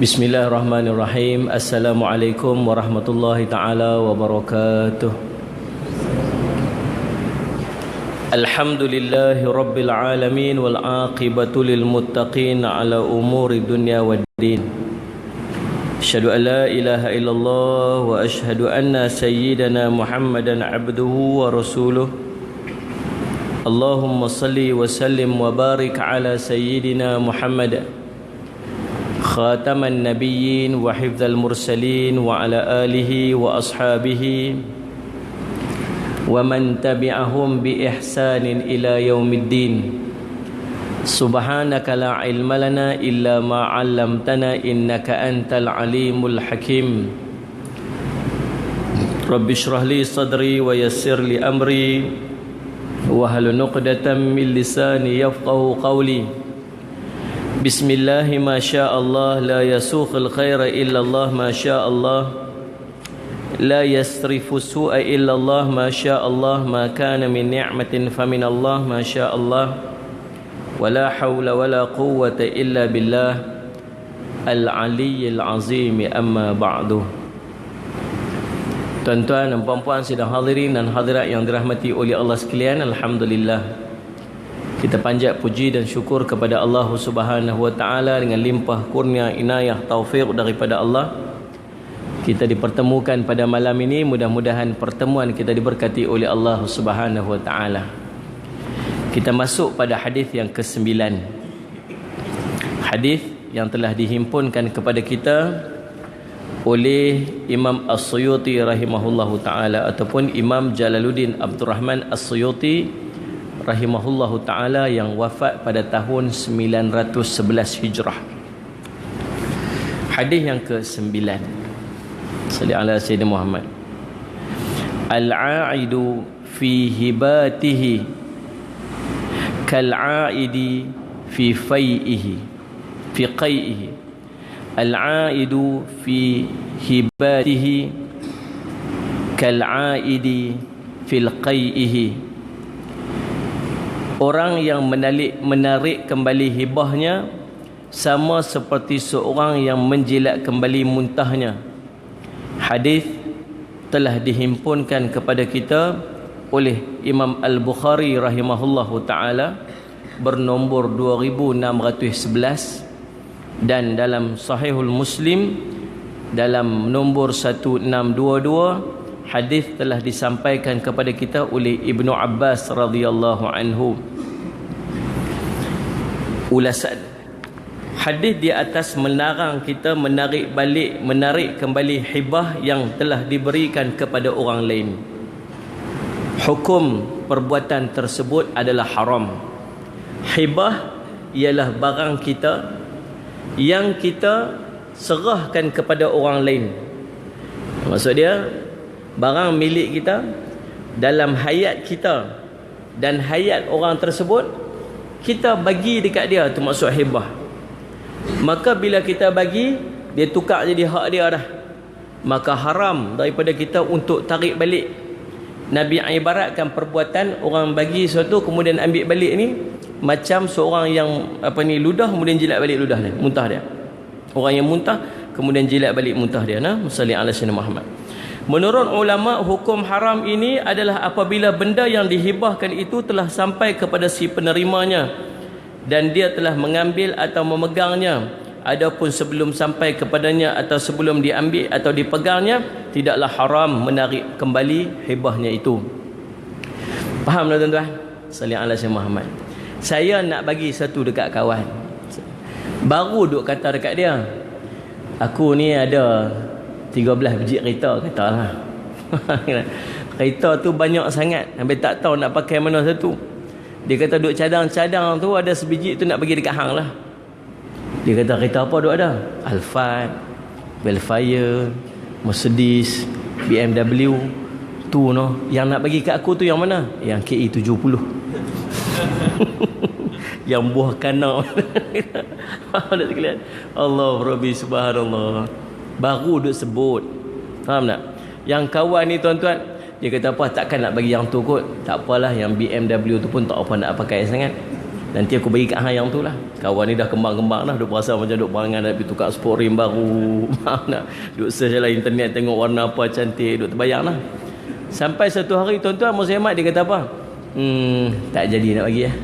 Bismillahirrahmanirrahim. Assalamualaikum warahmatullahi ta'ala wabarakatuh. Alhamdulillahi rabbil alamin wal aqibatu lil muttaqin ala umuri dunya waddin. Asyhadu an la ilaha illallah wa asyhadu anna sayyidana Muhammadan abduhu wa rasuluh. Allahumma salli wa sallim wa barik ala sayyidina Muhammad خاتم النبيين وحفظ المرسلين وعلى آله وأصحابه ومن تبعهم بإحسان إلى يوم الدين. سبحانك لا علم لنا إلا ما علمتنا إنك أنت العليم الحكيم. رب اشرح لي صدري ويسر لي أمري واحلل عقدة من لساني يفقهوا قولي. Bismillah ma syaa Allah la yasuqul khaira illa Allah ma syaa Allah la yasrifu su'a illa Allah ma syaa Allah ma kana min ni'matin famin Allah ma syaa Allah wa la hawla wa la quwwata illa billah al-aliyyil azim. Amma ba'du. Tuan-tuan dan puan-puan sidang hadirin dan hadirat yang dirahmati oleh Allah sekalian, alhamdulillah kita panjat puji dan syukur kepada Allah Subhanahu wa taala dengan limpah kurnia inayah taufik daripada Allah. Kita dipertemukan pada malam ini, mudah-mudahan pertemuan kita diberkati oleh Allah Subhanahu wa taala. Kita masuk pada hadis yang ke-9. Hadis yang telah dihimpunkan kepada kita oleh Imam As-Suyuti rahimahullahu taala ataupun Imam Jalaluddin Abdul Rahman As-Suyuti rahimahullahu ta'ala yang wafat pada tahun 911 Hijrah. Hadis yang ke-9. Salli ala Sayyidina Muhammad. Al-a'idu fi hibatihi kal-a'idi fi fai'ihi fi qai'ihi. Al-a'idu fi hibatihi kal-a'idi fil qai'ihi. Orang yang menarik kembali hibahnya sama seperti seorang yang menjilat kembali muntahnya. Hadis telah dihimpunkan kepada kita oleh Imam Al-Bukhari rahimahullahu ta'ala bernombor 2611 dan dalam Sahihul Muslim dalam nombor 1622 hadis telah disampaikan kepada kita oleh Ibnu Abbas radhiyallahu anhu. Ulasan hadis di atas melarang kita menarik kembali hibah yang telah diberikan kepada orang lain. Hukum perbuatan tersebut adalah haram. Hibah ialah barang kita yang kita serahkan kepada orang lain. Maksud dia, barang milik kita dalam hayat kita dan hayat orang tersebut kita bagi dekat dia, tu maksud hibah. Maka bila kita bagi, dia tukar jadi hak dia dah, maka haram daripada kita untuk tarik balik. Nabi ibaratkan perbuatan orang bagi sesuatu kemudian ambil balik ni macam seorang yang ludah kemudian jilat balik ludah dia, muntah dia. Orang yang muntah kemudian jilat balik muntah dia. Salli ala Sayyidina Muhammad. Menurut ulama, hukum haram ini adalah apabila benda yang dihibahkan itu telah sampai kepada si penerimanya dan dia telah mengambil atau memegangnya. Adapun sebelum sampai kepadanya atau sebelum diambil atau dipegangnya, tidaklah haram menarik kembali hibahnya itu. Faham tak tuan-tuan? Salli ala Sayyidina Muhammad. Saya nak bagi satu dekat kawan, baru duk kata dekat dia, aku ni ada 13 biji kereta, katalah. Kereta tu banyak sangat, sampai tak tahu nak pakai mana satu. Dia kata duk cadang-cadang tu, ada sebiji tu nak bagi dekat hang lah. Dia kata kereta apa duk ada? Alphard, Velfire, Mercedes, BMW. Tu no, yang nak bagi kat aku tu yang mana? Yang KE 70. Yang buah kanak. Faham tak sekalian? Allah Rabbi subhanallah. Baru duk sebut. Faham tak? Yang kawan ni tuan-tuan, dia kata apa, takkan nak bagi yang tu kot. Tak apalah, yang BMW tu pun tak apa nak pakai sangat. Nanti aku bagi kat hang yang tu lah. Kawan ni dah kembang-kembang dah. Duk perasa macam duk berangan nak pergi tukar sport rim baru. Faham tak? Duk search lah internet, tengok warna apa cantik. Duk terbayang lah. Sampai satu hari tuan-tuan Muslimat dia kata apa? Tak jadi nak bagi lah.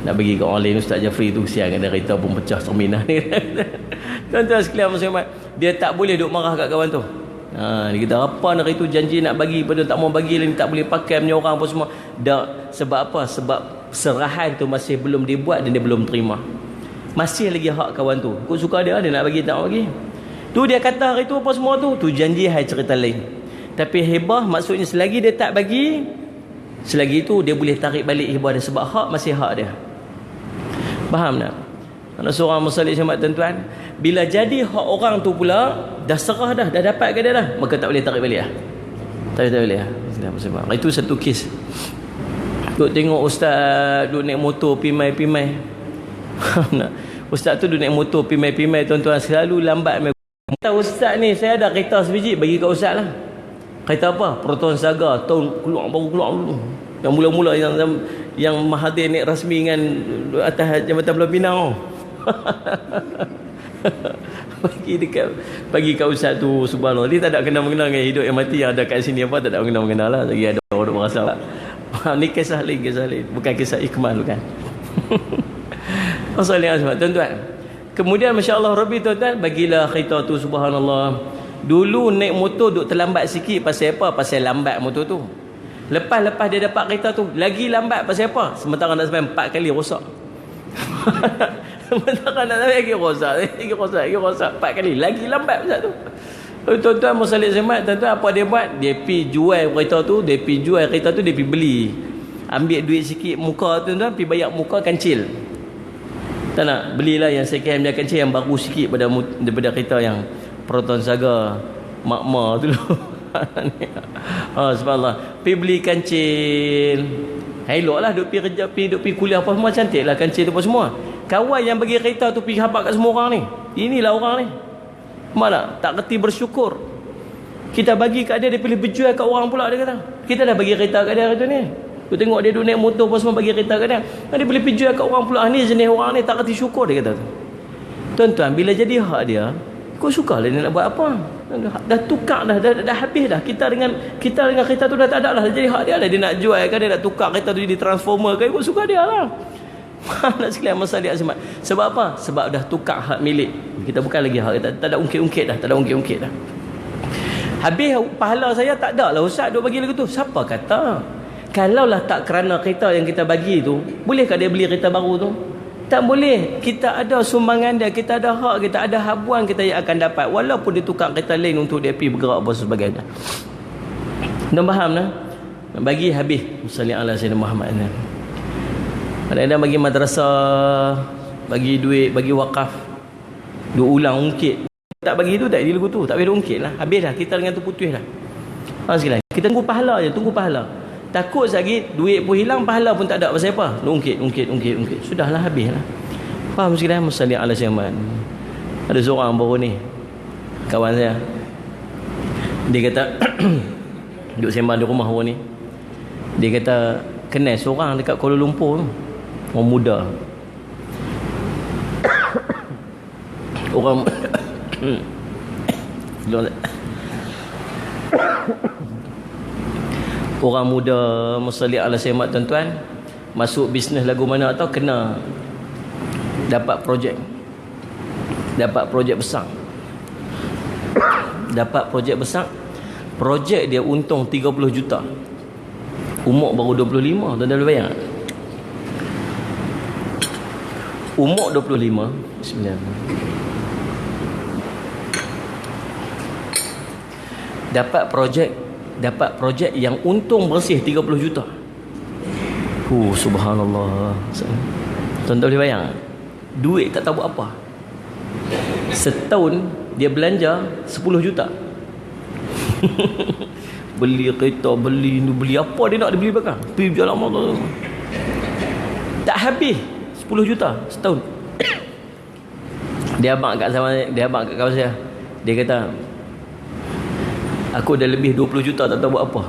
Nak bagi kat orang lain. Ustaz Jafri tu kesian, ada kereta pun pecah cerminah ni. Tuan-tuan sekalian Muslimat, dia tak boleh duk marah kat kawan tu. Dia kata apa nak itu janji nak bagi pada tak mau bagi lagi, tak boleh pakai punya orang apa semua. Sebab apa? Sebab serahan tu masih belum dibuat dan dia belum terima. Masih lagi hak kawan tu. Kau suka dia nak bagi tak bagi. Tu dia kata hari tu apa semua tu. Tu janji, hai cerita lain. Tapi hibah maksudnya selagi dia tak bagi, selagi itu dia boleh tarik balik hibah dia, sebab hak masih hak dia. Faham tak? Anak seorang musalik syamat tuan-tuan, bila jadi hak orang tu pula, dah serah dah dapat ke dia dah, maka tak boleh tarik balik lah. Tak boleh lah. Itu satu kes. Duk tengok ustaz duk naik motor pimai-pimai. Ustaz tu duk naik motor pimai-pimai tuan-tuan, selalu lambat. Kata ustaz ni, saya ada kereta sebiji, bagi kat ustaz lah. Kereta apa? Proton Saga, tahun baru keluar dulu. Yang mula-mula yang Mahathir naik rasmi dengan atas Jambatan Pulau Pinang. bagi kat ustaz tu, subhanallah. Dia tak ada kena-mengena dengan hidup yang mati yang ada kat sini apa, tak ada kena-mengena lah. Lagi ada orang merasa lah. Ni kisah lain. Bukan kisah Ikmal, bukan. Assalamualaikum tuan-tuan. Kemudian masya-Allah Rabbi tuan-tuan, bagilah kereta tu subhanallah. Dulu naik motor duk terlambat sikit pasal apa? Pasal lambat motor tu. Lepas dia dapat kereta tu, lagi lambat pasal apa? Sementara nak sampai 4 kali rosak. Sementara nak sampai lagi rosak 4 kali. Lagi lambat pasal tu. Tuan-tuan Musalik Semat, tuan-tuan apa dia buat? Dia pi jual kereta tu, dia pi beli. Ambil duit sikit muka tuan-tuan, pi bayar muka kancil. Tak nak, belilah yang second hand kancil yang baru sikit daripada kereta yang Proton Saga Makma tu. Subhanallah. Pi beli kancil. Eloklah duk pi kerja, duk pi kuliah apa semua, cantiklah kancil tu apa semua. Kawan yang bagi kereta tu pi habaq kat semua orang ni. Inilah orang ni. Mana tak kerti bersyukur. Kita bagi kat dia pilih berjual kat orang pula, dia kata. Kita dah bagi kereta kat dia hari tu ni. Aku tengok dia duk naik motor apa semua, bagi kereta kat dia. Dia boleh pergi jual kat orang pula. Ni jenis orang ni tak kerti syukur, dia kata tu. Tuan-tuan, bila jadi hak dia, kau sukalah dia nak buat apa? Dah tukar dah habis dah. Kita dengan kereta tu dah tak ada lah. Jadi hak dia lah. Dia nak jual kan, dia nak tukar kereta tu jadi transformer kan, kau suka dia lah. Nak sekalian masalah dia Azmat. Sebab apa? Sebab dah tukar hak milik. Kita bukan lagi hak kita. Tak ada ungkit-ungkit dah. Habis pahala saya tak ada lah ustaz duk bagi lagu tu. Siapa kata? Kalaulah tak kerana kereta yang kita bagi tu, bolehkah dia beli kereta baru tu? Tak boleh. Kita ada sumbangan dia, kita ada hak, kita ada habuan kita yang akan dapat, walaupun dia tukar kereta lain untuk dia pergi bergerak apa sebagainya. Dah faham lah? Bagi habis. Sallallahu alaihi wasallam Muhammad. Kadang-kadang bagi madrasah, bagi duit, bagi wakaf, duk ulang ungkit. Tak bagi tu, tak jadi lagu tu. Tak boleh ungkit lah. Habis dah. Kita dengan tu putus dah. Faham sekali? Kita tunggu pahala je. Tunggu pahala. Takut sakit, duit pun hilang, pahala pun tak ada. Pasal apa? Ungkit. Sudahlah, habis lah. Faham sekali? Masalah ala syaman. Ada seorang baru ni, kawan saya. Dia kata, duduk sembang di rumah orang ni. Dia kata, kenal seorang dekat Kuala Lumpur tu. Orang muda. Orang orang muda musalli ala semat tuan-tuan, masuk bisnes lagu mana atau kena dapat projek besar. Projek dia untung 30 juta. Umur baru 25. Tuan-tuan boleh bayang? Umur 25. Bismillah. Dapat projek yang untung bersih 30 juta. Subhanallah. Tuan-tuan boleh bayang? Duit tak tahu buat apa. Setahun dia belanja 10 juta. Beli kereta, beli apa dia nak, dia beli belakang. Pergi berjalan Allah. Tak habis 10 juta setahun. Dia abang kat kawan saya. Dia kata, aku dah lebih 20 juta tak tahu buat apa.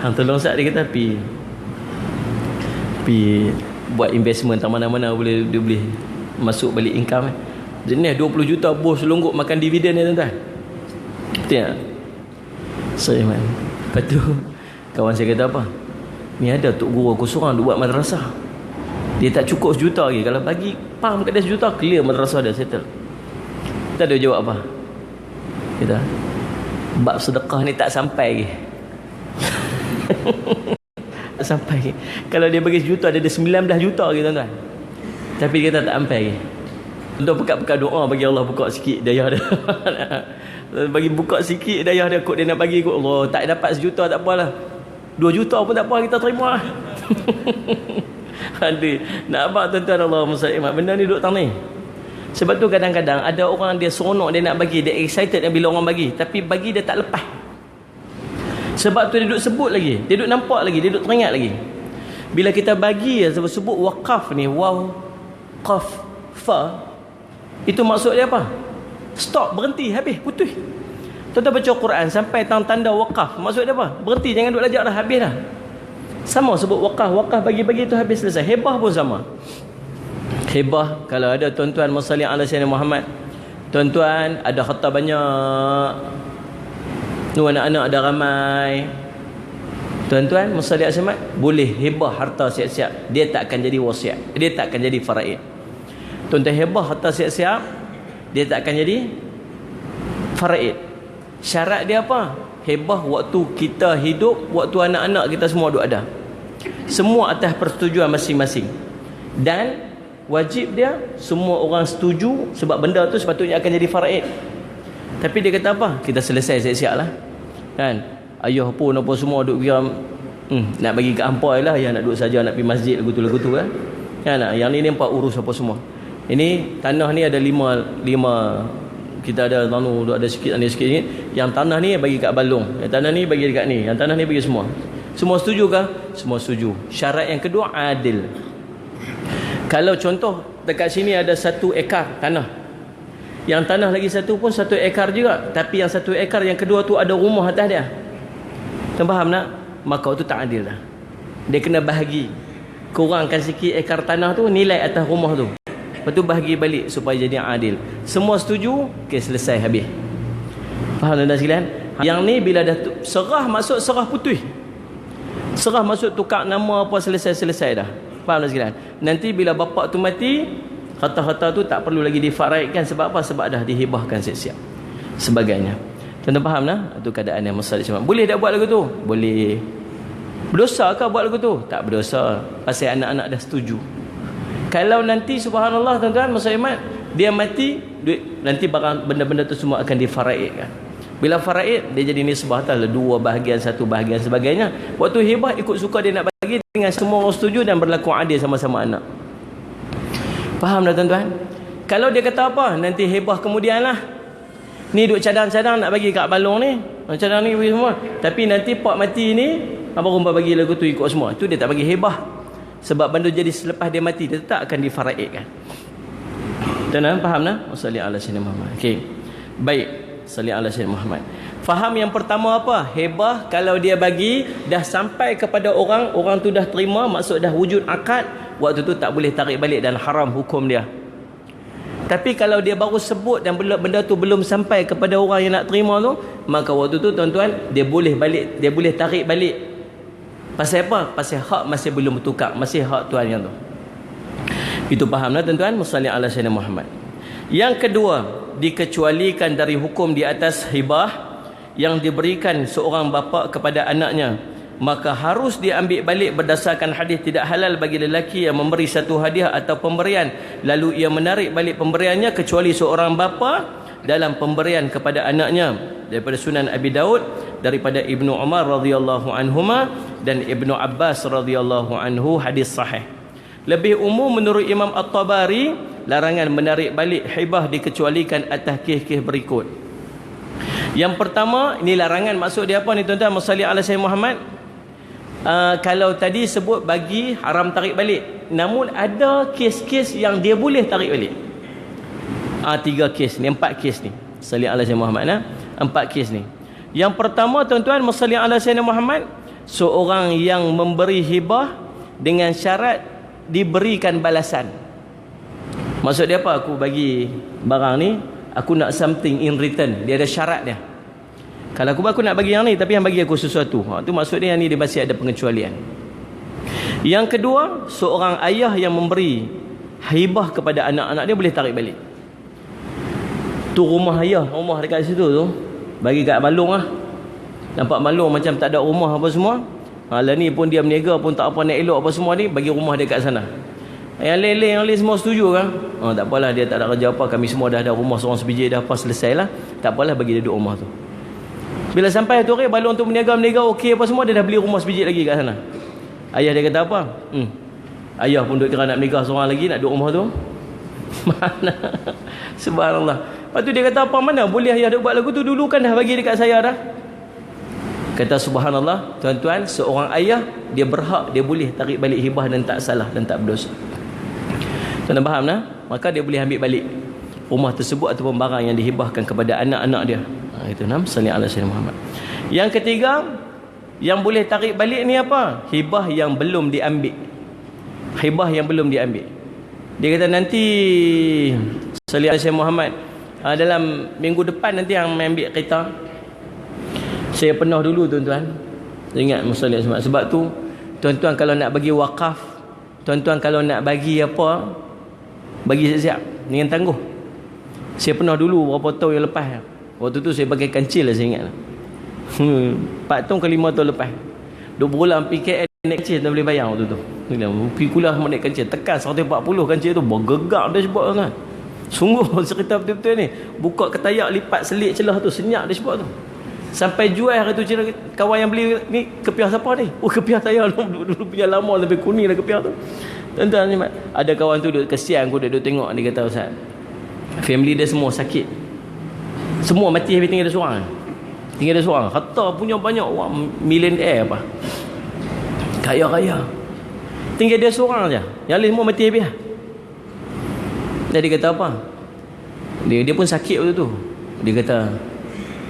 Hang tolong Ustaz, dia kata pi buat investment tak mana-mana boleh dia boleh masuk balik income. Jenis 20 juta bos longgok makan dividen ni tuan-tuan. Betul tak? Saya man. Lepas tu kawan saya kata apa? Ni ada tok guru aku seorang duk buat madrasah. Dia tak cukup sejuta lagi. Kalau bagi pam kat dia sejuta, clear madrasah dah settle. Tak ada jawab apa. Kita bab sedekah ni tak sampai lagi. Tak sampai. Kalau dia bagi sejuta, dia ada 19 juta lagi tuan-tuan. Tapi dia kata tak sampai lagi. Untuk pekat-pekat doa bagi Allah buka sikit daya dia. Bagi buka sikit daya dia, kot dia nak bagi kot. Allah, tak dapat sejuta tak apalah. 2 juta pun tak apa, kita terima lah. Aduh, nak abang tuan-tuan Allah Musaimat. Benda ni duduk tang ni. Sebab tu kadang-kadang ada orang dia seronok, dia nak bagi, dia excited bila orang bagi, tapi bagi dia tak lepas. Sebab tu dia duduk sebut lagi, dia duduk nampak lagi, dia duduk teringat lagi. Bila kita bagi sebut wakaf ni, waw, qaf, fa, itu maksud dia apa? Stop, berhenti, habis, putus. Tuan-tuan baca Quran sampai tanda wakaf, maksud dia apa? Berhenti, jangan duduk belajar dah, habis dah. Sama sebut wakaf bagi-bagi tu habis, selesai. Hebah pun sama. Hebah, kalau ada tuan-tuan masalli ala sayyidina Muhammad, tuan-tuan ada harta banyak, anak-anak ada ramai, tuan-tuan masalli ala sayyidina Muhammad, boleh hebah harta siap-siap. Dia tak akan jadi wasiat, dia tak akan jadi faraid. Tuan-tuan hebah harta siap-siap, dia tak akan jadi faraid. Syarat dia apa? Hebah waktu kita hidup, waktu anak-anak kita semua duk ada. Semua atas persetujuan masing-masing. Dan wajib dia semua orang setuju, sebab benda tu sepatutnya akan jadi faraid. Tapi dia kata apa? Kita selesai siap-siap lah. Kan? Ayah pun apa semua duk kira nak bagi ke ampai lah, yang nak duduk saja, nak pergi masjid lagu tu kan. Kan? Yang ni empat urus apa semua. Ini tanah ni ada lima kita ada lalu ada sikit ni. Yang tanah ni bagi kat Balong, yang tanah ni bagi dekat ni, yang tanah ni bagi semua. Semua setuju ke? Semua setuju. Syarat yang kedua, adil. Kalau contoh dekat sini ada 1 ekar tanah, yang tanah lagi satu pun 1 ekar juga, tapi yang 1 ekar yang kedua tu ada rumah atas dia. Tuan faham tak? Maka itu tak adil dah. Dia kena bahagi, kurangkan sikit ekar tanah tu, nilai atas rumah tu. Lepas tu bahagi balik supaya jadi adil. Semua setuju, okey, selesai, habis. Faham tuan-tuan sekalian? Yang ni bila dah serah, maksud serah putus. Serah maksud tukar nama apa, selesai dah. Faham tuan sekalian? Nanti bila bapak tu mati, harta-harta tu tak perlu lagi difaraidkan. Sebab apa? Sebab dah dihibahkan siap-siap sebagainya. Tuan-tuan faham tak? Itu keadaan yang masalah. Boleh tak buat lagu tu? Boleh. Berdosa ke buat lagu tu? Tak berdosa. Pasal anak-anak dah setuju. Kalau nanti subhanallah tuan-tuan Musaimat, dia mati, nanti barang benda-benda tu semua akan difaraidkan. Bila faraid, dia jadi nisbah tak, 2 bahagian, 1 bahagian sebagainya. Waktu hebah ikut suka dia nak bagi dengan semua orang setuju dan berlaku adil sama-sama anak. Faham dah tuan-tuan? Kalau dia kata apa? Nanti hebah kemudian lah. Ni duk cadang-cadang nak bagi kat Balong ni. Cadang ni bagi semua. Tapi nanti pak mati ni, apa rumah bagi lagu tu ikut semua. Itu dia tak bagi hebah. Sebab benda jadi selepas dia mati, dia tak akan difaraidkan. Tuan-tuan faham tak? Wassalli ala sayyidina Muhammad. Okey. Baik. Salli ala sayyidina Muhammad. Faham yang pertama apa? Hebah kalau dia bagi dah sampai kepada orang, orang tu dah terima, maksud dah wujud akad, waktu tu tak boleh tarik balik dan haram hukum dia. Tapi kalau dia baru sebut dan benda tu belum sampai kepada orang yang nak terima tu, maka waktu tu tuan-tuan, dia boleh balik, dia boleh tarik balik. Pasal apa? Pasal hak masih belum bertukar, masih hak tuan yang tu. Itu faham lah tuan-tuan. Mussalli ala sayyidina Muhammad. Yang kedua, dikecualikan dari hukum di atas hibah yang diberikan seorang bapa kepada anaknya, maka harus diambil balik berdasarkan hadis tidak halal bagi lelaki yang memberi satu hadiah atau pemberian lalu ia menarik balik pemberiannya kecuali seorang bapa dalam pemberian kepada anaknya, daripada Sunan Abi Daud, daripada Ibnu Umar radhiyallahu anhuma dan Ibnu Abbas radhiyallahu anhu, hadis sahih. Lebih umum menurut Imam At-Tabari, larangan menarik balik hibah dikecualikan atas kes-kes berikut. Yang pertama, ini larangan, maksud dia apa ni tuan-tuan? Musalli ala Sayyidina Muhammad. Kalau tadi sebut bagi haram tarik balik, namun ada kes-kes yang dia boleh tarik balik. 3 kes ni, 4 kes ni. Salli ala Sayyidina Muhammad, 4 kes ni. Yang pertama tuan-tuan, musalli ala Sayyidina Muhammad, seorang yang memberi hibah dengan syarat diberikan balasan. Maksud dia apa? Aku bagi barang ni, aku nak something in return. Dia ada syarat dia. Kalau aku nak bagi yang ni, tapi yang bagi aku sesuatu. Tu maksud dia, yang ni dia masih ada pengecualian. Yang kedua, seorang ayah yang memberi hibah kepada anak-anak dia boleh tarik balik. Tu rumah ayah, rumah dekat situ tu, bagi kat Malung lah. Nampak Malung macam tak ada rumah apa semua. Lah ni pun dia berniaga pun tak apa nak elok apa semua ni, bagi rumah dia kat sana. Yang lain-lain semua setuju kan? Tak apalah, dia tak ada kerja apa, kami semua dah ada rumah seorang sebiji, dah apa, selesai lah. Tak apalah, bagi dia duduk rumah tu. Bila sampai tu hari Balong tu berniaga okey apa semua, dia dah beli rumah sebiji lagi kat sana. Ayah dia kata apa? Ayah pun duduk kira nak berniaga seorang lagi, nak duduk rumah tu. Mana? Subhanallah. Lepas tu dia kata apa, mana boleh ayah dia buat lagu tu, dulu kan dah bagi dekat saya dah. Kata subhanallah, tuan-tuan, seorang ayah dia berhak, dia boleh tarik balik hibah dan tak salah dan tak berdosa. Tuan-tuan faham nah? Maka dia boleh ambil balik rumah tersebut ataupun barang yang dihibahkan kepada anak-anak dia. Itu nam salli ala Sayyidina Muhammad. Yang ketiga, yang boleh tarik balik ni apa? Hibah yang belum diambil. Hibah yang belum diambil. Dia kata nanti salli ala Sayyidina Muhammad, dalam minggu depan nanti yang ambil kereta. Saya penuh dulu tuan-tuan. Ingat musalli ala. Sebab tu tuan-tuan kalau nak bagi wakaf, tuan-tuan kalau nak bagi apa, bagi siap-siap dengan tangguh. Saya pernah dulu berapa tahun yang lepas. Waktu tu saya pakai kancil lah, saya ingat. 4 tahun ke 5 tahun lepas. Duk berulang PKL naik kancil tak boleh bayar waktu tu. Pergi kuliah naik kancil, tekan 140 kancil tu, bergegak dashboard kan. Sungguh cerita betul-betul ni. Buka ketayak, lipat selit celah tu, senyap dashboard tu. Sampai jual hari tu, kawan yang beli ni, kepiah siapa ni? Kepiah saya dulu punya lama, sampai kuning dah kepiah tu. Tuan-tuan, ada kawan tu duduk kesian, aku duduk tengok, dia kata, Ustaz, family dia semua sakit, semua mati habis tinggal dia seorang. Tinggal dia seorang. Harta punya banyak, wah, millionaire apa, kaya-kaya, tinggal dia seorang je, yang lain semua mati habis. Jadi kata apa, dia pun sakit waktu tu. Dia kata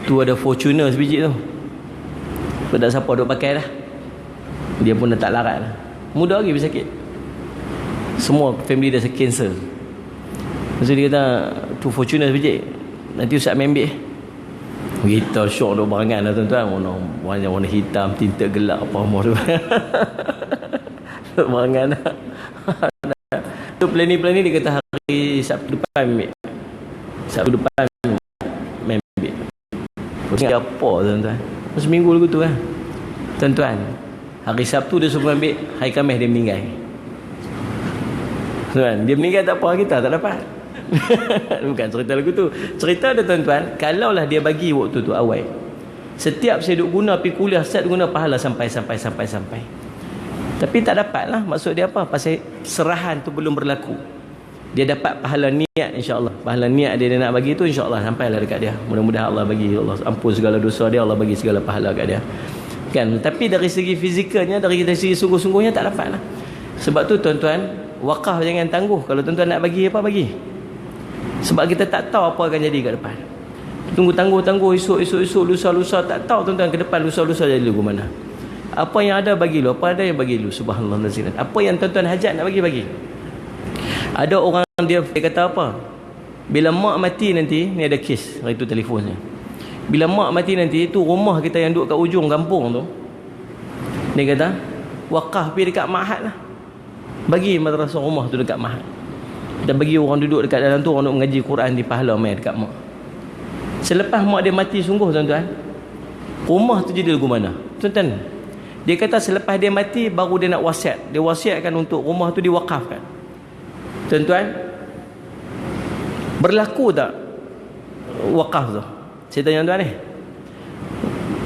tu ada Fortuner sebiji tu, tak siapa duk pakai dah. Dia pun dah tak larat dah, muda lagi bersakit. Semua family dia cancer. Lepas tu dia kata tu Fortuner sebiji, nanti Ustaz ambil. Kita syok duk barangan lah tuan-tuan, warna hitam, tinta gelap apa semua tu. Duk barangan lah. Tu planning dia kata hari Sabtu depan ambil. Sabtu depan ambil. Ingat apa tuan-tuan, seminggu lagu tu kan tuan-tuan. Hari Sabtu dia suruh ambil, hari Khamis dia meninggal. Tuan, dia meninggal tak apa, kita tak dapat. Bukan cerita lagu tu. Cerita dia tuan-tuan, kalaulah dia bagi waktu tu awal, setiap saya duk guna pergi kuliah, saya duk guna pahala sampai. Tapi tak dapat lah. Maksud dia apa? Pasal serahan tu belum berlaku. Dia dapat pahala niat, insya-Allah. Pahala niat dia nak bagi tu, insya-Allah sampailah dekat dia. Mudah-mudahan Allah bagi, Allah ampun segala dosa dia, Allah bagi segala pahala kat dia. Kan? Tapi dari segi fizikalnya, dari segi sungguh-sungguhnya tak dapat lah. Sebab tu tuan-tuan, wakaf jangan tangguh. Kalau tuan-tuan nak bagi apa, bagi. Sebab kita tak tahu apa akan jadi kat depan. Tunggu tangguh, esok, lusa, tak tahu tuan-tuan ke depan lusa jadi lagu mana. Apa yang ada bagi lu, apa ada yang bagi lu, subhanallah naziran. Apa yang tuan-tuan hajat nak bagi. Ada orang dia kata apa? Bila mak mati nanti, ni ada kes hari tu telefonnya. Bila mak mati nanti, tu rumah kita yang duduk kat ujung kampung tu, dia kata wakaf pergi dekat Mahat lah. Bagi madrasah rumah tu dekat Mahat. Dan bagi orang duduk dekat dalam tu, orang duduk mengaji Quran di pahala mai dekat mak. Selepas mak dia mati sungguh tuan-tuan, rumah tu jadi lagu mana? Tuan-tuan, dia kata selepas dia mati baru dia nak wasiat. Dia wasiatkan untuk rumah tu diwakafkan. Tuan-tuan, berlaku tak wakaf tu? Saya tanya tuan ni.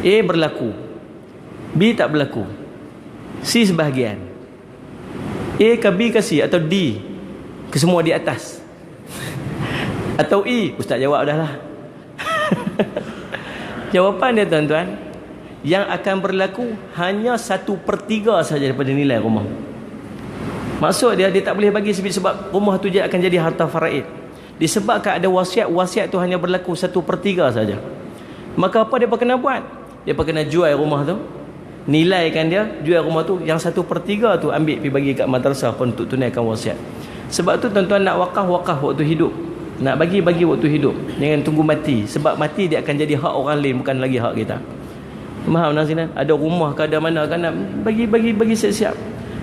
A berlaku, B tak berlaku, C sebahagian, A ke B ke C atau D ke semua di atas? Atau I? Ustaz jawab dah lah. Jawapan dia tuan-tuan, yang akan berlaku hanya 1/3 saja daripada nilai rumah. Maksud dia tak boleh bagi sebab rumah tu je akan jadi harta faraid. Disebabkan ada wasiat tu hanya berlaku 1/3 saja. Maka apa dia kena buat? Dia kena jual rumah tu, nilaikan dia, jual rumah tu, yang 1/3 tu ambil pergi bagi kat madrasah pun untuk tunaikan wasiat. Sebab tu tuan-tuan nak wakaf waktu hidup. Nak bagi waktu hidup. Jangan tunggu mati. Sebab mati dia akan jadi hak orang lain, bukan lagi hak kita. Faham tak sini? Ada rumah ke ada mana kan, nak bagi siap-siap.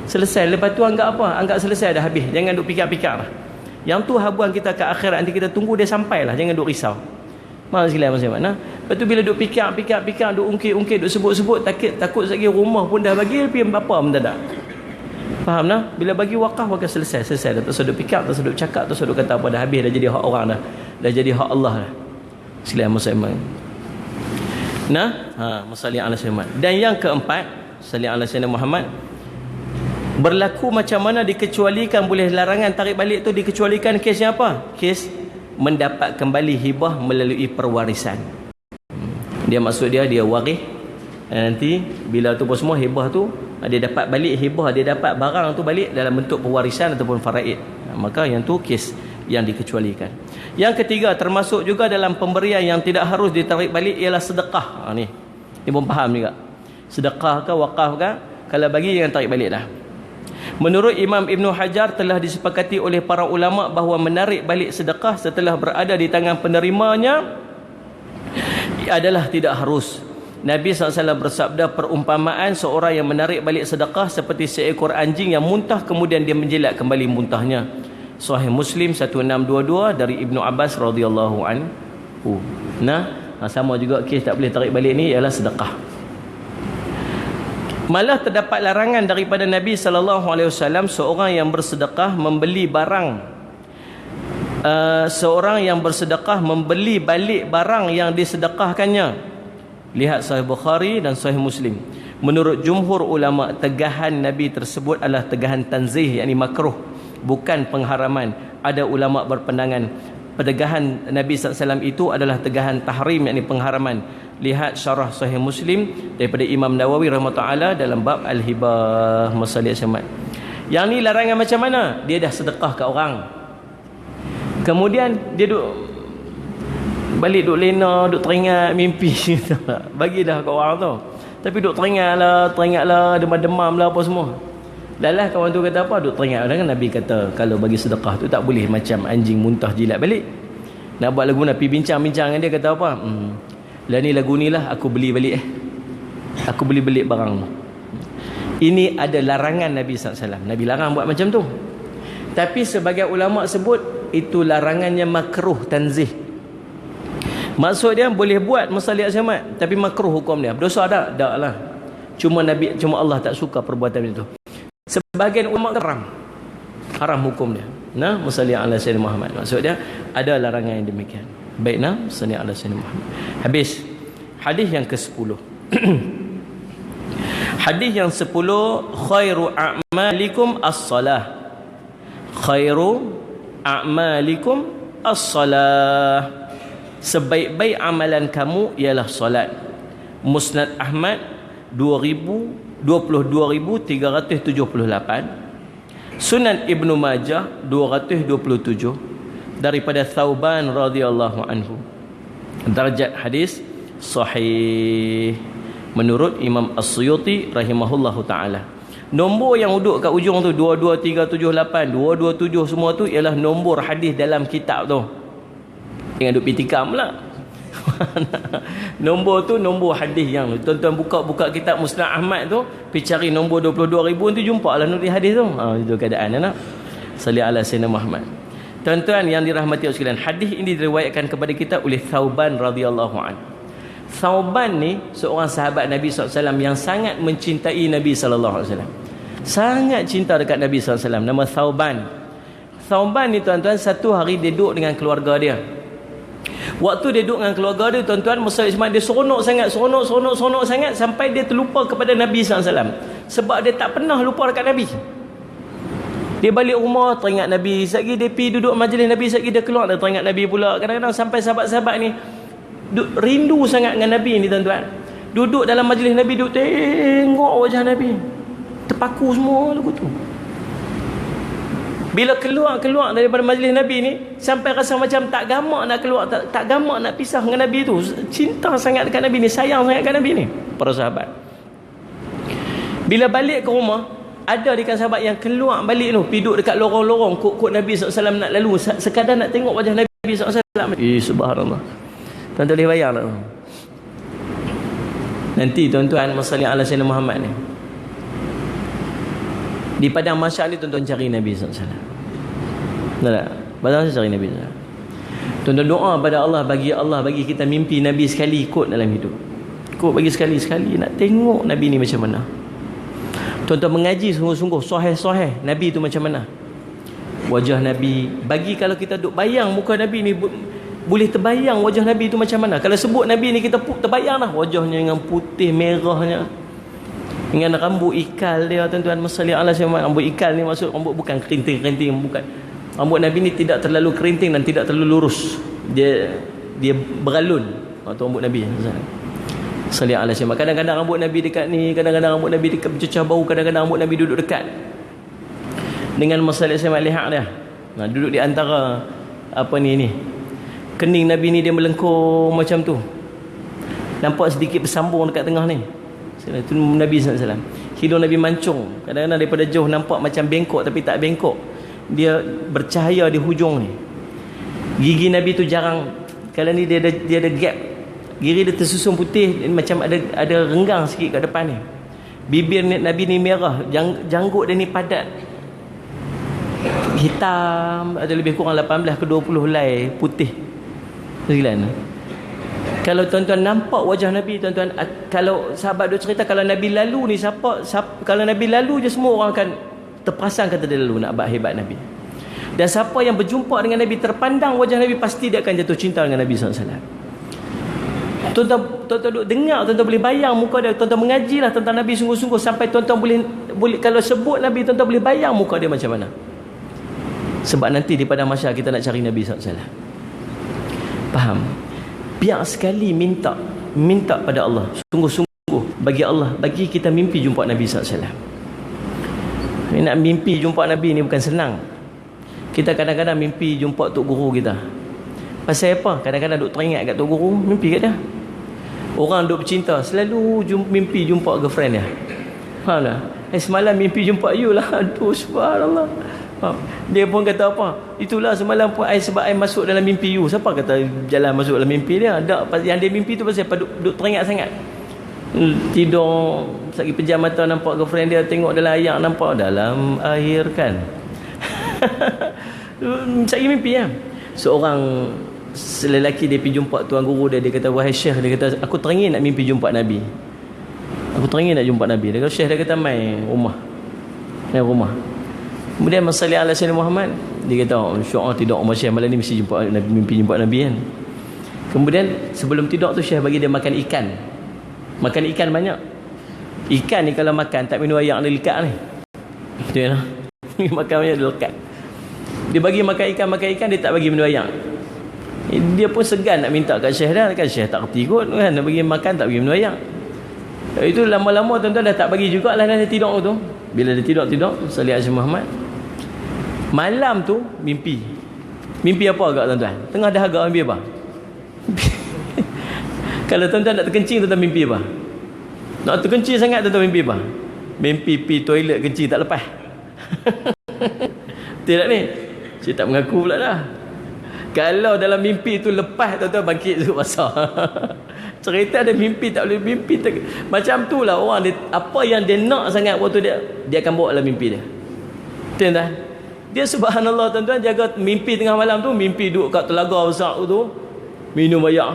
Selesai. Lepas tu anggap apa? Anggap selesai dah habis. Jangan duk fikir-fikir lah. Yang tu habuan kita ke akhirat, nanti kita tunggu dia sampai lah. Jangan duk risau. Faham sekalian macam mana? Lepas tu bila duk fikir, duk ungkit, duk sebut-sebut, takut lagi rumah pun dah bagi, tapi apa mendadak. Faham tak? Bila bagi wakaf selesai dah. Tak usah duk fikir, tak usah duk cakap, tak usah duk kata apa, dah habis, dah jadi hak orang dah. Dah jadi hak Allah dah. Sekalian musliman. Nah, masalih ala Muhammad. Dan yang keempat, salih ala sayyidina Muhammad, berlaku macam mana dikecualikan boleh larangan tarik balik tu, dikecualikan kesnya apa? Kes mendapat kembali hibah melalui perwarisan. Dia maksud dia waris, nanti bila tu semua hibah tu dia dapat balik hibah, dia dapat barang tu balik dalam bentuk pewarisan ataupun faraid. Maka yang tu kes yang dikecualikan. Yang ketiga, termasuk juga dalam pemberian yang tidak harus ditarik balik ialah sedekah. Ni pun faham juga. Sedekah ke wakaf ke, kalau bagi jangan tarik balik dah. Menurut Imam Ibn Hajar telah disepakati oleh para ulama bahawa menarik balik sedekah setelah berada di tangan penerimanya adalah tidak harus. Nabi SAW bersabda, perumpamaan seorang yang menarik balik sedekah seperti seekor anjing yang muntah kemudian dia menjilat kembali muntahnya. Sahih Muslim 1622 dari Ibnu Abbas radhiyallahu anhu. Sama juga kes tak boleh tarik balik ni ialah sedekah. Malah terdapat larangan daripada Nabi SAW seorang yang bersedekah membeli barang, seorang yang bersedekah membeli balik barang yang disedekahkannya. Lihat Sahih Bukhari dan Sahih Muslim. Menurut jumhur ulama, tegahan Nabi tersebut adalah tegahan tanzih, yakni makruh, bukan pengharaman. Ada ulama berpandangan tegahan Nabi SAW itu adalah tegahan tahrim, yakni pengharaman. Lihat syarah Sahih Muslim daripada Imam Nawawi rahimahullah dalam bab al-hibah masalih syamat. Yang ni larangan macam mana? Dia dah sedekah kat orang, kemudian dia balik duk lena, duk teringat mimpi bagilah kat orang tu, tapi duk teringatlah demam-demam lah apa semua. Dalah kawan tu kata apa? Duk teringat. Kan Nabi kata kalau bagi sedekah tu tak boleh macam anjing muntah jilat balik. Nak buat lagu nak pergi bincang-bincang dengan dia, kata apa? Lah ni lagu ni lah aku beli balik aku beli balik barang tu. Ini ada larangan Nabi SAW. Nabi larang buat macam tu. Tapi sebagai ulama sebut itu larangannya makruh tanzih. Maksud dia boleh buat masalah syamat, tapi makruh hukum dia. Berdosa tak? Tak lah. Cuma Allah tak suka perbuatan itu. Sebahagian ulama haram hukum dia. Masalah ala sayyidina Muhammad. Maksud dia ada larangan yang demikian. Baik, masalah ala sayyidina Muhammad. Habis. Hadis yang ke-10. Hadis yang 10, khairu a'malikum as-salah. Khairu a'malikum as-salah. Sebaik-baik amalan kamu ialah solat. Musnad Ahmad 22,378. Sunan Ibnu Majah 227 daripada Thauban radhiyallahu anhu. Darjat hadis sahih menurut Imam As-Suyuti rahimahullahu taala. Nombor yang duduk kat ujung tu 22378, 227 semua tu ialah nombor hadis dalam kitab tu. Jangan duk pitikam pula. Nombor tu nombor hadis yang tuan-tuan buka kitab Musnad Ahmad tu, pergi cari nombor 22,000 tu, jumpa lah nulis hadis tu. Itu keadaan nak. Salli ala sayyidina Muhammad. Tuan-tuan yang dirahmati Allah sekalian, hadis ini diriwayatkan kepada kita oleh Thauban radhiyallahu anhu. Thauban ni seorang sahabat Nabi SAW yang sangat mencintai Nabi SAW. Sangat cinta dekat Nabi SAW. Nama Thauban. Thauban ni tuan-tuan, satu hari dia duduk dengan keluarga dia. Waktu dia duduk dengan keluarga dia, tuan-tuan, dia seronok sangat sampai dia terlupa kepada Nabi SAW. Sebab dia tak pernah lupa dekat Nabi. Dia balik rumah teringat Nabi. Sekali dia pergi duduk majlis Nabi, sekali dia keluar dia teringat Nabi pula. Kadang-kadang sampai sahabat-sahabat ni rindu sangat dengan Nabi ni tuan-tuan. Duduk dalam majlis Nabi, duduk tengok wajah Nabi. Terpaku semua lagu tu. Bila keluar daripada majlis Nabi ni, sampai rasa macam tak gamak nak keluar, tak gamak nak pisah dengan Nabi tu. Cinta sangat dekat Nabi ni, sayang sangat dekat Nabi ni, para sahabat. Bila balik ke rumah, ada di kalangan sahabat yang keluar balik tu, pergi duduk dekat lorong-lorong kod Nabi SAW nak lalu, sekadar nak tengok wajah Nabi SAW. Subhanallah. Tuan-tuan boleh bayang tak? Nanti tuan-tuan masalah ala Sayyidina Muhammad ni, di padang mahsyar ni tuan-tuan cari Nabi SAW. Tak? Padang mahsyar cari Nabi SAW. Tuan-tuan doa pada Allah bagi kita mimpi Nabi sekali ikut dalam hidup. Ikut bagi sekali nak tengok Nabi ni macam mana. Tuan-tuan mengaji sungguh-sungguh sahih Nabi tu macam mana. Wajah Nabi, bagi kalau kita duk bayang muka Nabi ni, boleh terbayang wajah Nabi tu macam mana. Kalau sebut Nabi ni, kita terbayang lah wajahnya dengan putih merahnya, dengan rambut ikal dia tuan-tuan. Masalah Allah SWT, rambut ikal ni maksud rambut bukan kerinting, bukan. Rambut Nabi ni tidak terlalu kerinting dan tidak terlalu lurus. Dia beralun. Itu rambut Nabi sallallahu alaihi wasallam. Kadang-kadang rambut Nabi dekat ni, kadang-kadang rambut Nabi dekat bercecah bau, kadang-kadang rambut Nabi duduk dekat dengan masalah saya lihat dia. Duduk di antara ni kening Nabi ni, dia melengkung macam tu. Nampak sedikit bersambung dekat tengah ni. Itu Nabi SAW. Hidung Nabi mancung. Kadang-kadang daripada jauh nampak macam bengkok, tapi tak bengkok. Dia bercahaya di hujung ni. Gigi Nabi tu jarang. Kalau ni dia ada gap. Gigi dia tersusun putih, macam ada renggang sikit kat depan ni. Bibir Nabi ni merah, janggut dia ni padat. Hitam, ada lebih kurang 18 ke 20 helai putih. Sekilan. Kalau tuan-tuan nampak wajah Nabi, tuan-tuan, kalau sahabat dia cerita, kalau Nabi lalu ni kalau Nabi lalu je, semua orang akan terperasan kata dia lalu, nak buat hebat Nabi. Dan siapa yang berjumpa dengan Nabi, terpandang wajah Nabi, pasti dia akan jatuh cinta dengan Nabi SAW. Tuan-tuan dengar, tuan-tuan boleh bayang muka dia. Tuan-tuan mengajilah tentang Nabi sungguh-sungguh, sampai tuan-tuan boleh kalau sebut Nabi, tuan-tuan boleh bayang muka dia macam mana. Sebab nanti di padang mahsyar kita nak cari Nabi SAW. Faham? Biar sekali minta pada Allah, sungguh-sungguh bagi Allah, bagi kita mimpi jumpa Nabi SAW. Nak mimpi jumpa Nabi ni bukan senang. Kita kadang-kadang mimpi jumpa tok guru kita. Pasal apa? Kadang-kadang duk teringat kat tok guru, mimpi kat dia. Orang duk bercinta, selalu mimpi jumpa girlfriend dia. Lah. Semalam mimpi jumpa you lah. Aduh, subhanallah. Dia pun kata apa? Itulah semalam pun sebab I masuk dalam mimpi you. Siapa kata jalan masuk dalam mimpi dia? Tak, yang dia mimpi tu pasal apa? Duk teringat sangat. Tidur, sagi pejam mata nampak girlfriend dia, tengok dalam ayak nampak dalam air kan. Sagi mimpi lah. Seorang lelaki dia pergi jumpa tuan guru dia kata, wahai syekh, dia kata, aku teringin nak mimpi jumpa Nabi. Aku teringin nak jumpa Nabi. Dia kata, syekh, dia kata, mai rumah. Kemudian masalah ala Sayyidina Muhammad, dia kata, insya-Allah tidak, umar syekh malam ni mesti jumpa Nabi, mimpi jumpa Nabi kan. Kemudian sebelum tidur tu, syekh bagi dia makan ikan. Makan ikan banyak. Ikan ni kalau makan tak minum air dia lekat ni. Dia lah. Makan banyak dia lekat. Dia bagi makan ikan, dia tak bagi minum air. Dia pun segan nak minta kat syekh dah, kan syekh tak kerti kot kan, nak bagi makan tak bagi minum air. Itu lama-lama tuan-tuan dah tak bagi jugalah, dah tidur tu. Bila dia tidur salih Asyik Muhammad, malam tu mimpi apa agak tuan-tuan? Tengah dahaga mimpi apa? Kalau tuan-tuan nak terkencing, tuan-tuan mimpi apa? Nak terkencing sangat, tuan-tuan mimpi apa? Mimpi pergi toilet kencing tak lepas. Tidak ni, saya tak mengaku pula dah. Kalau dalam mimpi tu lepas, tuan-tuan bangkit tu basah. Cerita ada mimpi tak boleh mimpi macam tu lah orang dia, apa yang dia nak sangat waktu dia akan bawa dalam mimpi dia. Tuan-tuan, dia subhanallah tuan-tuan, jaga mimpi tengah malam tu, mimpi duduk kat telaga besar tu, minum air,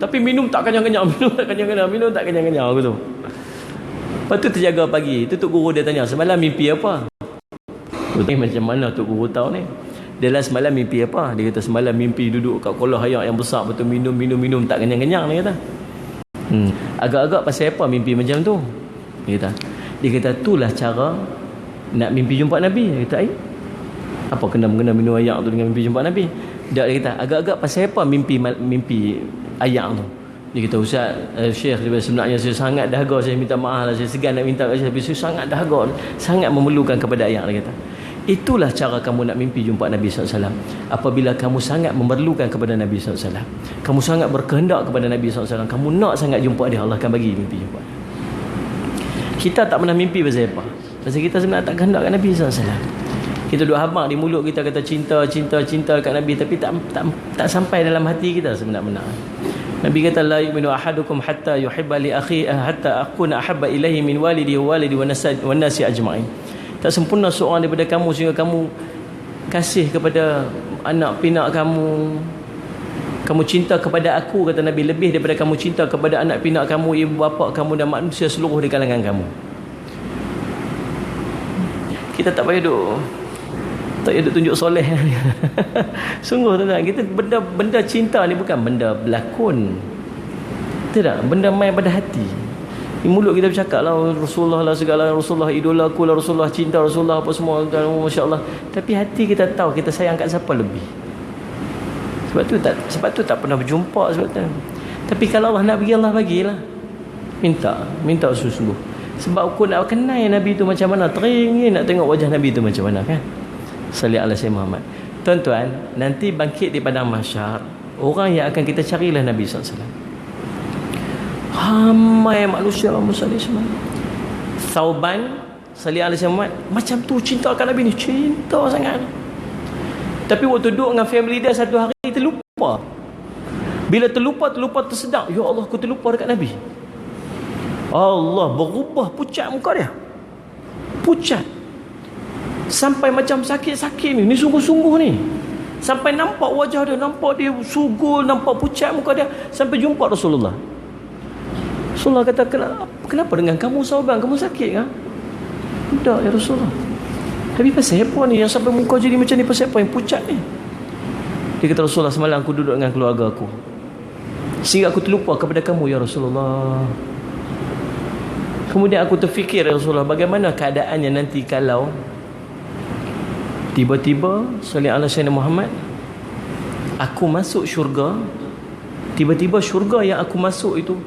tapi minum tak kenyang-kenyang, minum tak kenyang-kenyang aku tu. Lepas tu terjaga pagi, tu tok guru dia tanya, semalam mimpi apa? Macam mana tok guru tahu ni? Dia lah semalam mimpi apa? Dia kata semalam mimpi duduk kat kolah air yang besar, betul minum tak kenyang-kenyang, dia kata. Agak-agak pasal apa mimpi macam tu? Dia kata itulah cara nak mimpi jumpa Nabi. Dia kata, apa kena minum ayak tu dengan mimpi jumpa Nabi? Dia kata, agak-agak pasal apa mimpi ayak tu? Dia kata, Ustaz, Syekh, sebenarnya saya sangat dahaga, saya minta maaf lah, saya segan nak minta kat saya, tapi saya sangat dahaga, sangat memerlukan kepada ayak. Dia kata, itulah cara kamu nak mimpi jumpa Nabi SAW. Apabila kamu sangat memerlukan kepada Nabi SAW, kamu sangat berkehendak kepada Nabi SAW, kamu nak sangat jumpa dia, Allah akan bagi mimpi jumpa dia. Kita tak pernah mimpi pasal apa? Pasal kita sebenarnya tak kehendak kat Nabi SAW. Kita duk habaq di mulut kita kata cinta kat Nabi, tapi tak sampai dalam hati kita sebenarnya. Nabi kata, la yu'minu ahadukum hatta yuhibba li akhihi hatta akuna ahabba ilaihi min walidi wa walidi wan nasi ajma'in. Tak sempurna seorang daripada kamu sehingga kamu kasih kepada anak pinak kamu, kamu cinta kepada aku, kata Nabi, lebih daripada kamu cinta kepada anak pinak kamu, ibu bapa kamu dan manusia seluruh di kalangan kamu. Kita tak payah duk tunjuk soleh. Sungguh tuan-tuan, kita benda cinta ni bukan benda berlakon. Tidak, benda main pada hati. Di mulut kita bercakap lah Rasulullah lah segala, Rasulullah idola aku lah, Rasulullah cinta Rasulullah apa semua, masya-Allah. Tapi hati kita tahu kita sayang kat siapa lebih. Sebab tu tak pernah berjumpa sebab tu. Tapi kalau Allah nak bagi, Allah bagilah. Minta sungguh-sungguh. Sebab aku nak kenal Nabi tu macam mana, teringin nak tengok wajah Nabi tu macam mana, kan? Salli ala Sayyidina Muhammad. Tuan-tuan, nanti bangkit di padang mahsyar, orang yang akan kita carilah Nabi SAW. Ramai manusia muslim semua. Thauban salli ala Sayyidina Muhammad, macam tu cinta akan Nabi ni, cinta sangat. Tapi waktu duduk dengan family dia satu hari terlupa. Bila terlupa tersedar, ya Allah, aku terlupa dekat Nabi. Allah berubah pucat muka dia. Pucat. Sampai macam sakit-sakit ni sungguh-sungguh ni. Sampai nampak wajah dia, nampak dia sugul, nampak pucat muka dia, sampai jumpa Rasulullah. Rasulullah kata, kenapa dengan kamu sahabat, kamu sakit kan? Tak ya Rasulullah. Tapi pasal apa ni yang sampai muka jadi macam ni, pasal apa yang pucat ni? Dia kata, Rasulullah, semalam aku duduk dengan keluarga aku, sehingga aku terlupa kepada kamu ya Rasulullah. Kemudian aku terfikir ya Rasulullah, bagaimana keadaannya nanti kalau tiba-tiba salli ala Sayyidina Muhammad, aku masuk syurga, tiba-tiba syurga yang aku masuk itu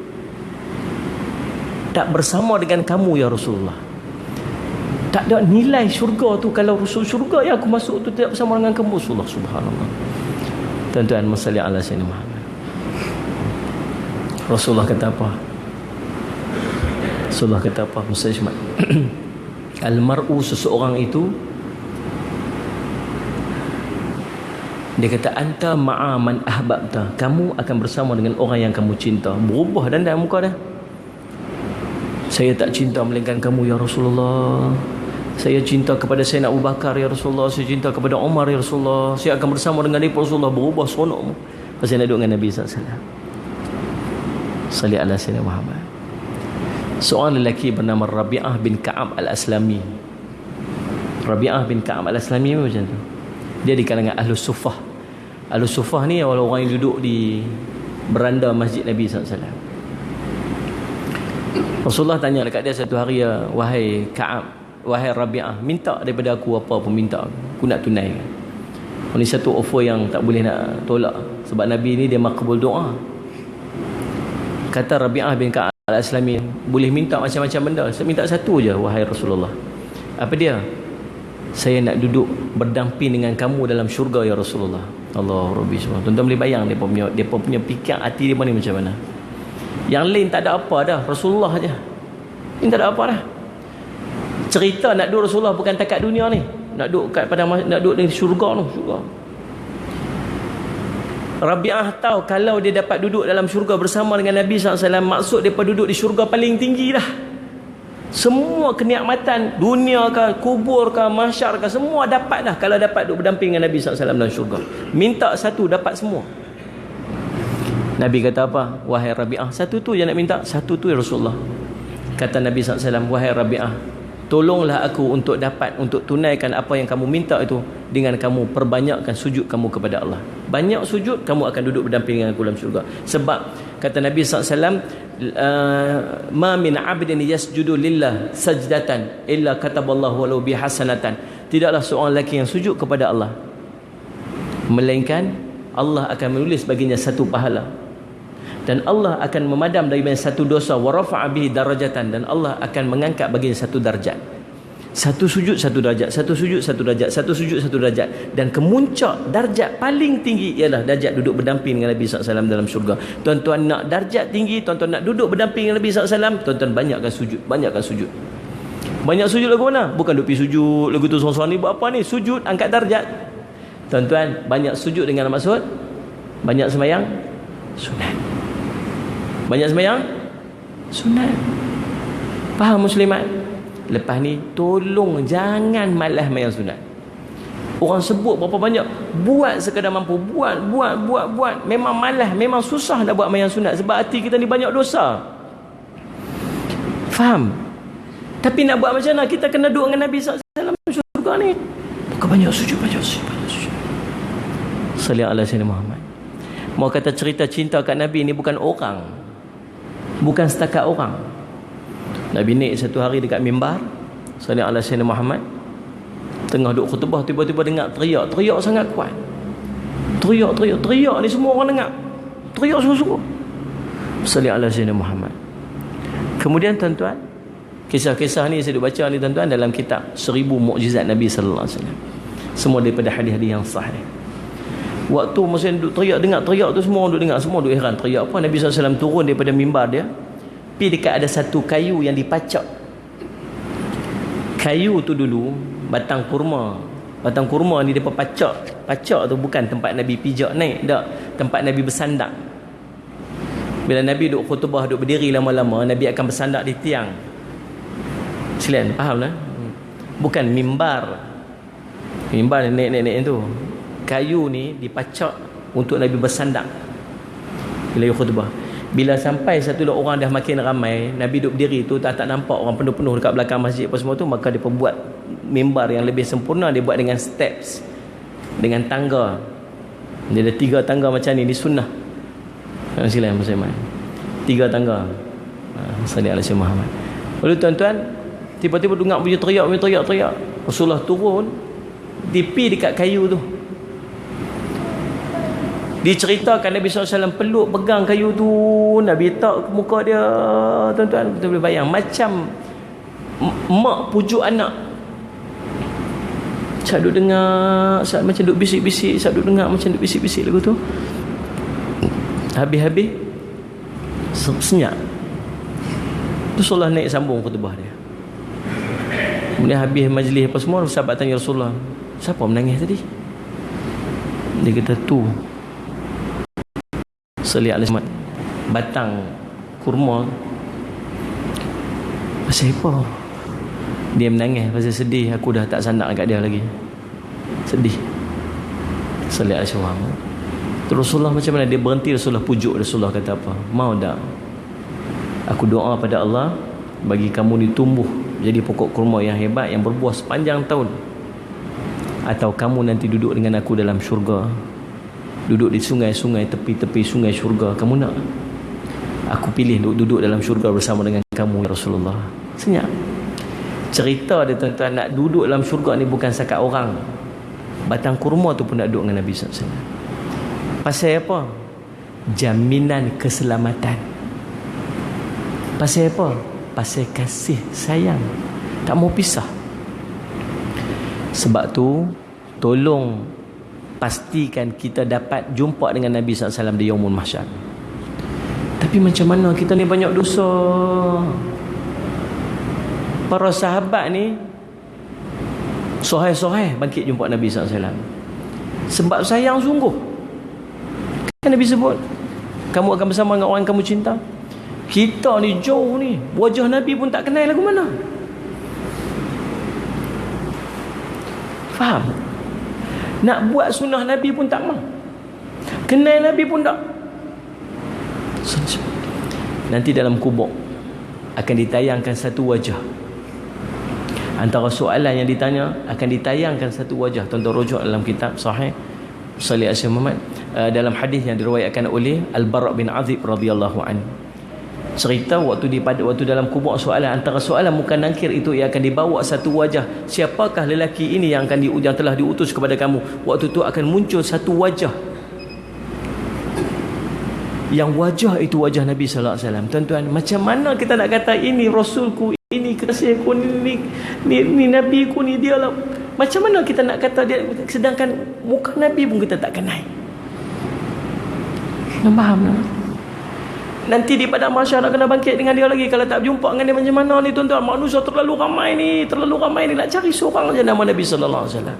tak bersama dengan kamu ya Rasulullah. Tak ada nilai syurga tu kalau syurga yang aku masuk tu tidak bersama dengan kamu Rasulullah. Subhanallah. Tuan-tuan, salli ala Sayyidina Muhammad. Rasulullah kata apa? Rasulullah kata apa? Mustajmat. Al-mar'u, seseorang itu, dia kata, anta ma'a man ahbabta, kamu akan bersama dengan orang yang kamu cinta. Berubah dan muka dah. Saya tak cinta melainkan kamu ya Rasulullah. Saya cinta kepada Sayyidina Abu Bakar ya Rasulullah. Saya cinta kepada Umar ya Rasulullah. Saya akan bersama dengan dia Rasulullah. Berubah seronokmu pasal nak duduk dengan Nabi SAW. Salli ala Sayyidina Muhammad. Seorang lelaki bernama Rabi'ah bin Ka'ab al-Aslami. Rabi'ah bin Ka'ab al-Aslami macam tu. Dia di kalangan Ahlus Sufah. Ahlus Sufah ni orang yang duduk di beranda masjid Nabi SAW. Rasulullah tanya dekat dia satu hari, wahai Ka'ab, wahai Rabi'ah, minta daripada aku apa pun minta, aku nak tunaikan. Ini satu offer yang tak boleh nak tolak, sebab Nabi ni dia makbul doa. Kata Rabi'ah bin Ka'ab al-Aslami, boleh minta macam-macam benda, saya minta satu je wahai Rasulullah. Apa dia? Saya nak duduk berdamping dengan kamu dalam syurga ya Rasulullah. Allah Rabbi semua. Tuan-tuan boleh bayang dia punya fikir hati dia ni macam mana. Yang lain tak ada apa dah, Rasulullah aja. Ini tak ada apa dah. Cerita nak duduk Rasulullah bukan takat dunia ni, nak duduk kat pada, nak duduk di syurga tu, syurga. Rabi'ah tahu kalau dia dapat duduk dalam syurga bersama dengan Nabi SAW, maksud dia duduk di syurga paling tinggi dah. Semua kenikmatan dunia ke, kubur ke, mahsyar ke, semua dapat dah kalau dapat duduk berdamping dengan Nabi SAW dalam syurga. Minta satu dapat semua. Nabi kata apa? Wahai Rabi'ah, satu tu je nak minta, satu tu ya Rasulullah. Kata Nabi SAW, wahai Rabi'ah, tolonglah aku untuk tunaikan apa yang kamu minta itu dengan kamu perbanyakkan sujud kamu kepada Allah. Banyak sujud, kamu akan duduk berdamping dengan aku dalam syurga. Sebab kata Nabi SAW, ma min abdin yasjudu lillah sajdatan illa kataballahu walau bihasanatan. Tidaklah seorang lelaki yang sujud kepada Allah, melainkan Allah akan menulis baginya satu pahala, dan Allah akan memadam daripada satu dosa, wa rafa'a bihi darajatan, dan Allah akan mengangkat baginya satu darjat. Satu sujud satu darjat, satu sujud satu darjat, satu sujud satu darjat. Dan kemuncak darjat paling tinggi ialah darjat duduk berdamping dengan Nabi SAW dalam syurga. Tuan-tuan nak darjat tinggi, tuan-tuan nak duduk berdamping dengan Nabi SAW, tuan-tuan banyakkan sujud, banyakkan sujud. Banyak sujud lagu mana? Bukan duk pergi sujud lagu tu seorang-seorang ni buat apa ni? Sujud angkat darjat. Tuan-tuan, banyak sujud dengan maksud banyak sembahyang sunat. Banyak sembahyang sunat. Faham muslimat? Lepas ni tolong jangan malas sembahyang sunat. Orang sebut berapa banyak, buat sekadar mampu, buat. Memang malas, memang susah nak buat sembahyang sunat sebab hati kita ni banyak dosa. Faham? Tapi nak buat macam mana? Kita kena duduk dengan Nabi SAW dalam syurga ni. Bukan banyak sujud. Sallallahu alaihi wasallam Muhammad. Mau kata cerita cinta kat Nabi ni bukan orang, bukan setakat orang. Nabi naik satu hari dekat mimbar, sallallahu alaihi wasallam Muhammad, tengah duduk khutbah, tiba-tiba dengar teriak sangat kuat. Teriak ni semua orang dengar. Teriak sungguh-sungguh. Sallallahu alaihi wasallam Muhammad. Kemudian tuan-tuan, kisah-kisah ni saya duk baca ni tuan-tuan dalam kitab 1000 Mukjizat Nabi sallallahu alaihi wasallam. Semua daripada hadis-hadis yang sahih. Waktu masa duk dengar teriak tu, semua orang duk dengar, semua duk heran teriak apa. Nabi SAW turun daripada mimbar dia, pergi dekat ada satu kayu yang dipacak. Kayu tu dulu batang kurma. Batang kurma ni depa pacak. Pacak tu bukan tempat Nabi pijak naik, tak. Tempat Nabi bersandar. Bila Nabi duk khutbah, duk berdiri lama-lama, Nabi akan bersandar di tiang. Silakan faham lah. Bukan mimbar. Mimbar naik tu. Kayu ni dipacak untuk Nabi bersandar bila khutbah. Bila sampai satu dua orang dah makin ramai, Nabi duduk berdiri tu tak nampak orang penuh-penuh dekat belakang masjid apa semua tu, maka dia buat mimbar yang lebih sempurna. Dia buat dengan steps, dengan tangga. Dia ada 3 tangga macam ni sunnah. Silakan Musliman. 3 tangga. Sallallahu alaihi Muhammad. Lalu tuan-tuan, tiba-tiba dengar bunyi teriak. Rasulullah turun, dipi dekat kayu tu. Diceritakan Nabi SAW peluk pegang kayu tu, Nabi tak ke muka dia. Tuan-tuan, kita boleh bayang macam mak pujuk anak. Saat duk dengar, saat macam duk bisik-bisik, saat duk dengar macam duk bisik-bisik lagu tu, habis-habis senyap. Rasulullah naik sambung khutbah dia. Kemudian habis majlis apa semua, sahabat tanya Rasulullah, siapa menangis tadi? Dia kata tu Sallallahu alaihi wasallam, batang kurma. Pasal apa? Dia menangis pasal sedih. Aku dah tak sanak kat dia lagi. Sedih. Sallallahu alaihi wasallam. Terus Rasulullah macam mana? Dia berhenti, Rasulullah pujuk. Rasulullah kata apa? Mau tak aku doa pada Allah bagi kamu ni tumbuh jadi pokok kurma yang hebat, yang berbuah sepanjang tahun, atau kamu nanti duduk dengan aku dalam syurga, duduk di sungai-sungai, tepi-tepi sungai syurga. Kamu nak? Aku pilih duduk dalam syurga bersama dengan kamu ya Rasulullah. Senyap. Cerita dia tuan-tuan, nak duduk dalam syurga ni bukan sakat orang. Batang kurma tu pun nak duduk dengan Nabi SAW. Pasal apa? Jaminan keselamatan. Pasal apa? Pasal kasih sayang, tak mau pisah. Sebab tu tolong pastikan kita dapat jumpa dengan Nabi SAW di Yaumul Mahsyar. Tapi macam mana kita ni banyak dosa. Para sahabat ni sohai-sohai bangkit jumpa Nabi SAW. Sebab sayang sungguh. Kan Nabi sebut, kamu akan bersama dengan orang yang kamu cinta. Kita ni jauh ni, wajah Nabi pun tak kenal lagu mana. Faham? Nak buat sunnah Nabi pun tak mau, kenal Nabi pun tak. Nanti dalam kubur akan ditayangkan satu wajah. Antara soalan yang ditanya akan ditayangkan satu wajah. Tuan-tuan rujuk dalam kitab Sahih Salih Asyid Muhammad, dalam hadis yang diriwayatkan oleh Al-Bara' bin Azib radhiyallahu anhu. Cerita waktu dalam kubur soalan, antara soalan muka nakir itu ia akan dibawa satu wajah. Siapakah lelaki ini yang telah diutus kepada kamu? Waktu itu akan muncul satu wajah, yang wajah itu wajah Nabi sallallahu alaihi wasallam. Tuan-tuan, macam mana kita nak kata ini rasulku, ini kasihku, ni nabiku, ni dia lah. Macam mana kita nak kata dia, sedangkan muka Nabi pun kita tak kenal? Nak faham tak? Nanti di padang mahsyar nak kena bangkit dengan dia lagi. Kalau tak berjumpa dengan dia macam mana ni tuan-tuan? Manusia terlalu ramai ni. Nak cari seorang saja nama Nabi sallallahu alaihi wasallam.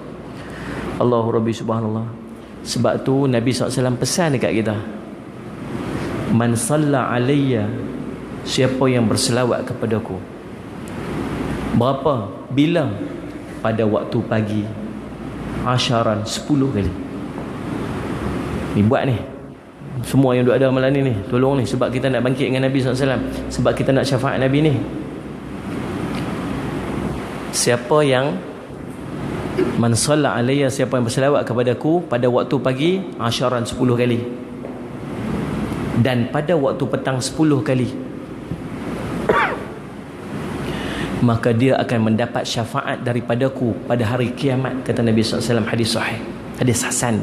Allahu Rabbi subhanallah. Sebab tu Nabi sallallahu alaihi wasallam pesan dekat kita, man salla alayya, siapa yang berselawat kepadaku. Berapa? Bila? Pada waktu pagi. Asyaran, 10 kali. Ni buat ni. Semua yang duk ada malam ni tolong ni, sebab kita nak bangkit dengan Nabi SAW, sebab kita nak syafaat Nabi ni. Siapa yang man salla alayya, siapa yang berselawat kepadaku pada waktu pagi, asyaran 10 kali, dan pada waktu petang 10 kali, maka dia akan mendapat syafaat daripadaku pada hari kiamat, kata Nabi SAW. Hadis sahih, hadis hasan.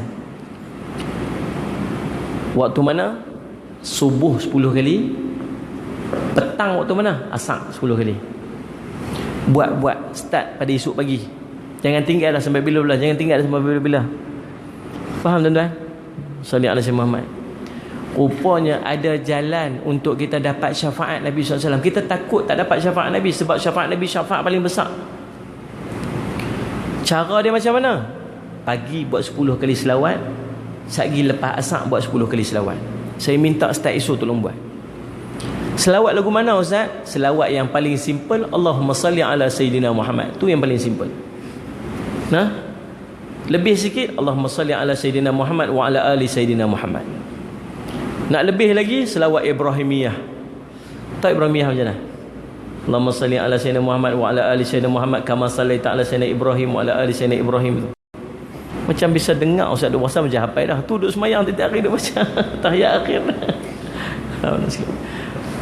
Waktu mana? Subuh 10 kali. Petang waktu mana? Asar 10 kali. Buat start pada esok pagi. Jangan tinggal dah sampai bila-bila. Jangan tinggal dah sampai bila-bila. Faham tuan-tuan? Salih ala sayyidina Muhammad. Rupanya ada jalan untuk kita dapat syafaat Nabi SAW. Kita takut tak dapat syafaat Nabi, sebab syafaat Nabi syafaat paling besar. Cara dia macam mana? Pagi buat 10 kali selawat, satgi lepas asar buat 10 kali selawat. Saya minta start esok tolong buat. Selawat lagu mana Ustaz? Selawat yang paling simple, Allahumma salli ala Sayyidina Muhammad. Tu yang paling simple. Nah, lebih sikit, Allahumma salli ala Sayyidina Muhammad wa ala ali Sayyidina Muhammad. Nak lebih lagi, selawat Ibrahimiyah. Tak Ibrahimiyah macam mana? Allahumma salli ala Sayyidina Muhammad wa ala ali Sayyidina Muhammad kama sallaita ala Sayyidina Ibrahim wa ala ali Sayyidina Ibrahim. Macam bisa dengar Ustaz duk rasa macam hafal dah. Tu duk semayang tiap hari duk baca tahiyat akhir.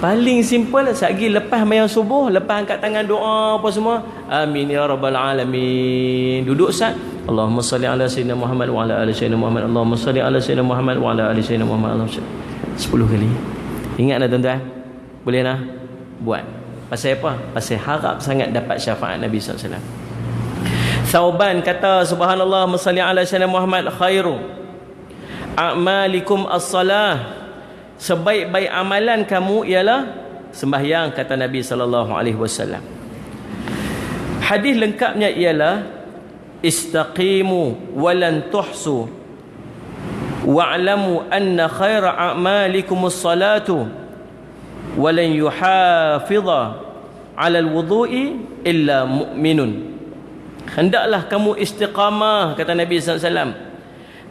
Paling simple, satgi lepas mayang subuh, lepas angkat tangan doa apa semua, amin ya rabbal alamin. Duduk sat, Allahumma salli ala sayyidina Muhammad wa ala ali sayyidina Muhammad. Allahumma salli ala sayyidina Muhammad wa ala ali sayyidina Muhammad. 10 kali. Ingat dah tuan-tuan? Boleh nah buat. Pasal apa? Pasal harap sangat dapat syafaat Nabi sallallahu alaihi wasallam. Thauban kata, subhanallah salli ala sayyidina Muhammad, khairu a'malikum as-salah, sebaik-baik amalan kamu ialah sembahyang, kata Nabi sallallahu alaihi wasallam. Hadis lengkapnya ialah istaqimu walan tuhsu wa'lamu anna khaira a'malikum as-salatu walan yuhafidha 'ala al-wudu'i illa mu'minun. Hendaklah kamu istiqamah, kata Nabi SAW.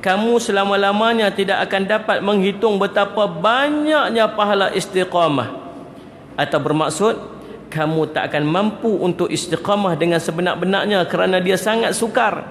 Kamu selama-lamanya tidak akan dapat menghitung betapa banyaknya pahala istiqamah. Atau bermaksud, kamu tak akan mampu untuk istiqamah dengan sebenar-benarnya kerana dia sangat sukar.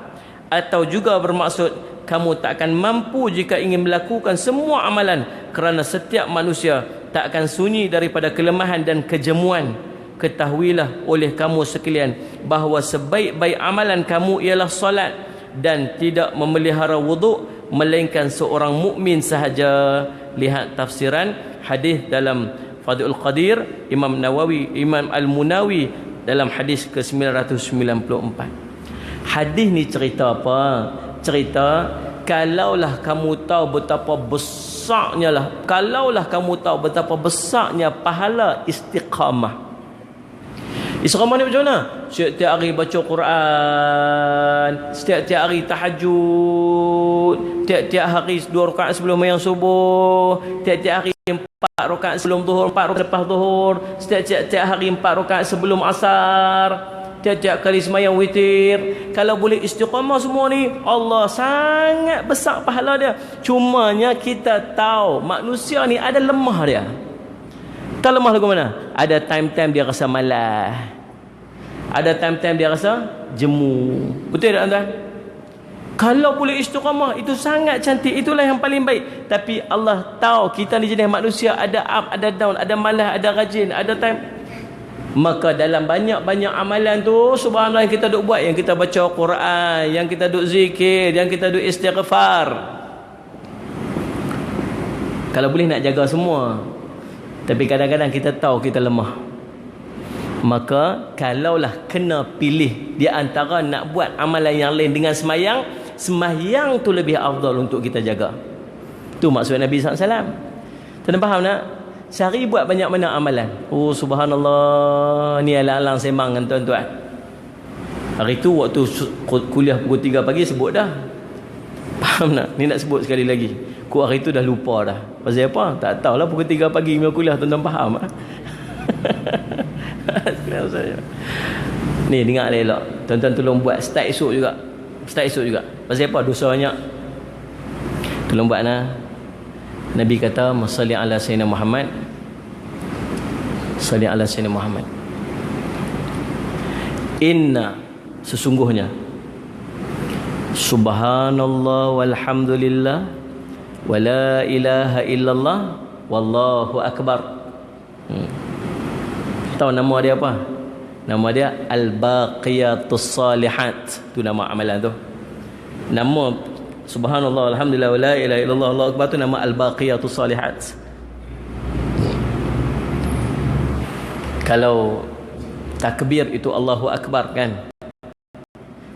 Atau juga bermaksud, kamu tak akan mampu jika ingin melakukan semua amalan kerana setiap manusia tak akan sunyi daripada kelemahan dan kejemuan. Ketahuilah oleh kamu sekalian bahawa sebaik-baik amalan kamu ialah solat dan tidak memelihara wuduk melainkan seorang mukmin sahaja. Lihat tafsiran hadis dalam Fadhilul Qadir Imam Nawawi, Imam Al-Munawi dalam hadis ke-994. Hadis ni cerita apa? Cerita kalaulah kamu tahu betapa besarnya pahala istiqamah. Istiqamah ni macam mana? Setiap hari baca Quran, setiap hari tahajud, tiap-tiap hari 2 rakaat sebelum mayang subuh, tiap-tiap hari 4 rakaat sebelum zuhur, 4 rakaat lepas zuhur, setiap hari 4 rakaat sebelum asar, tiap-tiap kali semayang witir. Kalau boleh istiqamah semua ni, Allah sangat besar pahala dia. Cumanya kita tahu manusia ni ada lemah dia. Tak lemah lagu mana? Ada time-time dia rasa malas. Ada time-time dia rasa jemu. Betul tak tuan? Kalau boleh istiqamah, itu sangat cantik, itulah yang paling baik. Tapi Allah tahu kita ni jenis manusia, ada up, ada down, ada malas, ada rajin, ada time. Maka dalam banyak-banyak amalan tu, subhanallah, yang kita duk buat, yang kita baca Quran, yang kita duk zikir, yang kita duk istighfar, kalau boleh nak jaga semua. Tapi kadang-kadang kita tahu kita lemah. Maka kalaulah kena pilih di antara nak buat amalan yang lain dengan sembahyang tu lebih afdal untuk kita jaga. Tu maksud Nabi SAW. Tuan faham tak? Cari buat banyak mana amalan. Oh subhanallah, ni alang-alang sembang kan tuan-tuan. Hari tu waktu kuliah pukul 3 pagi sebut dah. Faham tak? Ni nak sebut sekali lagi. Ku hari tu dah lupa dah. Pasal apa? Tak tahulah pukul 3 pagi punya kuliah, tuan-tuan faham tak? Ni dengar elok. Tuan-tuan tolong buat start esok juga. Start esok juga. Pasal apa? Dosa banyak. Tolong buat nah. Nabi kata, "Mashalli ala sayyidina Muhammad." Salli ala sayyidina Muhammad. Inna, sesungguhnya, subhanallah walhamdulillah wa la ilaha illallah wallahu akbar. Tahu nama dia apa? Nama dia Al-Baqiyatus Salihat. Tu nama amalan tu. Nama subhanallah alhamdulillah wa la ilaha illallah Allahu akbar tu nama Al-Baqiyatus Salihat. Kalau takbir itu Allahu akbar kan?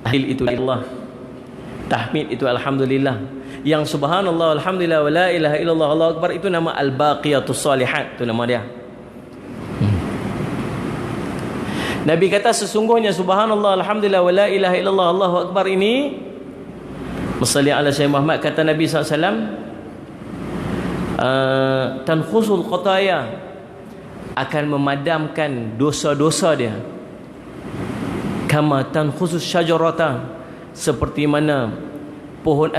Tahlil itu Allah. Tahmid itu alhamdulillah. Yang subhanallah alhamdulillah wa la ilaha illallah Allahu akbar itu nama Al-Baqiyatus Salihat. Tu nama dia. Nabi kata sesungguhnya subhanallah alhamdulillah wa la ilaha illallah Allahu akbar ini, Masya ala Sayyid Muhammad, kata Nabi SAW, tankhusul qataya, akan memadamkan dosa-dosa dia, kama tankhusus syajarata, seperti mana pohon,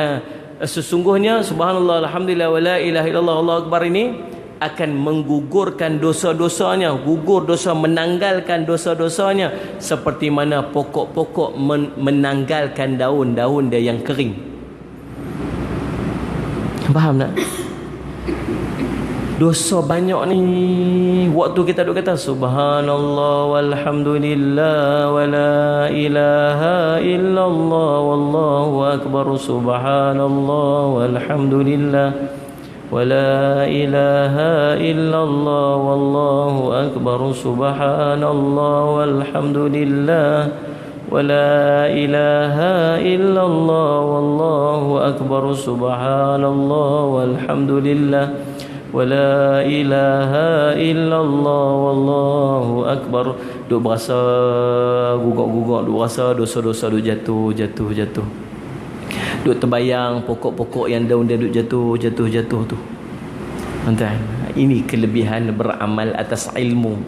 sesungguhnya subhanallah alhamdulillah wa la ilaha illallah Allahu akbar ini akan menggugurkan dosa-dosanya, gugur dosa, menanggalkan dosa-dosanya, seperti mana pokok-pokok menanggalkan daun-daun dia yang kering. Faham tak? Dosa banyak ni. Waktu kita duk kata subhanallah walhamdulillah wa la ilaha illallah wallahu akbar, subhanallah walhamdulillah ولا إله إلا الله والله أكبر سبحان الله والحمد لله ولا إله إلا الله والله أكبر سبحان الله والحمد لله ولا إله إلا الله والله أكبر. Duk berasa gugak-gugak, duk rasa dosa-dosa duk jatuh. Duk terbayang pokok-pokok yang daun dia duk jatuh tu. Tuan-tuan, ini kelebihan beramal atas ilmu.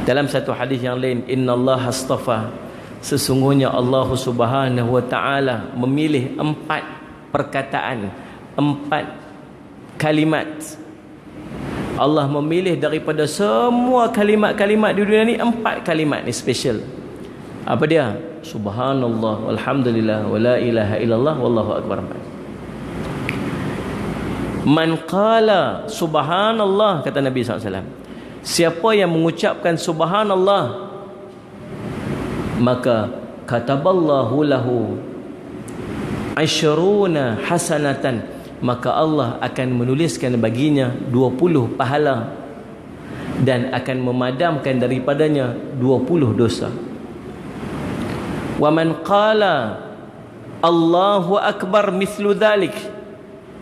Dalam satu hadis yang lain, innallaha astafa, sesungguhnya Allah Subhanahu wa taala memilih 4 perkataan, 4 kalimat. Allah memilih daripada semua kalimat-kalimat di dunia ni, 4 kalimat ni special. Apa dia? Subhanallah walhamdulillah wa la ilaha illallah wallahu akbar. Man qala subhanallah, kata Nabi SAW, siapa yang mengucapkan subhanallah, maka kataballahu lahu asyruna hasanatan, maka Allah akan menuliskan baginya 20 pahala dan akan memadamkan daripadanya 20 dosa. Wa man qala Allahu akbar mithlu dhalik,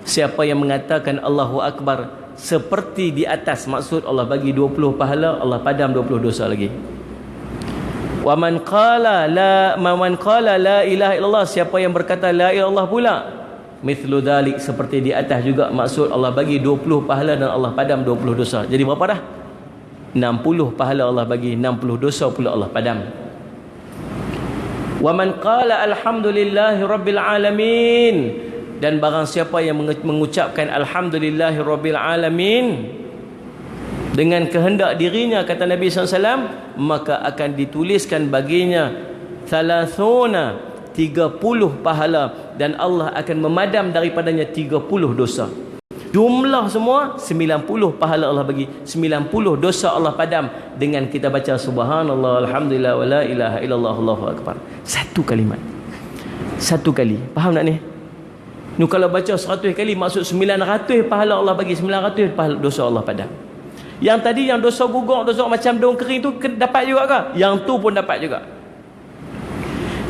siapa yang mengatakan Allahu akbar seperti di atas, maksud Allah bagi 20 pahala, Allah padam 20 dosa lagi. Wa man qala la ilaha illallah, siapa yang berkata la ilaha illallah pula mithlu dhalik, seperti di atas juga, maksud Allah bagi 20 pahala dan Allah padam 20 dosa. Jadi berapa dah? 60 pahala Allah bagi, 60 dosa pula Allah padam. Wa man qala alhamdulillahi rabbil alamin, dan barang siapa yang mengucapkan alhamdulillahi rabbil alamin, Dengan kehendak dirinya, kata Nabi SAW, maka akan dituliskan baginya 30 pahala, dan Allah akan memadam daripadanya 30 dosa. Jumlah semua 90 pahala Allah bagi, 90 dosa Allah padam dengan kita baca subhanallah, alhamdulillah, wala ilaha illallah, Allahu akbar. Satu kalimat. Satu kali. Faham tak ni? Ni kalau baca 100 kali maksud 900 pahala Allah bagi, 900 pahala dosa Allah padam. Yang tadi yang dosa gugur, dosa macam daun kering tu dapat juga ke? Yang tu pun dapat juga.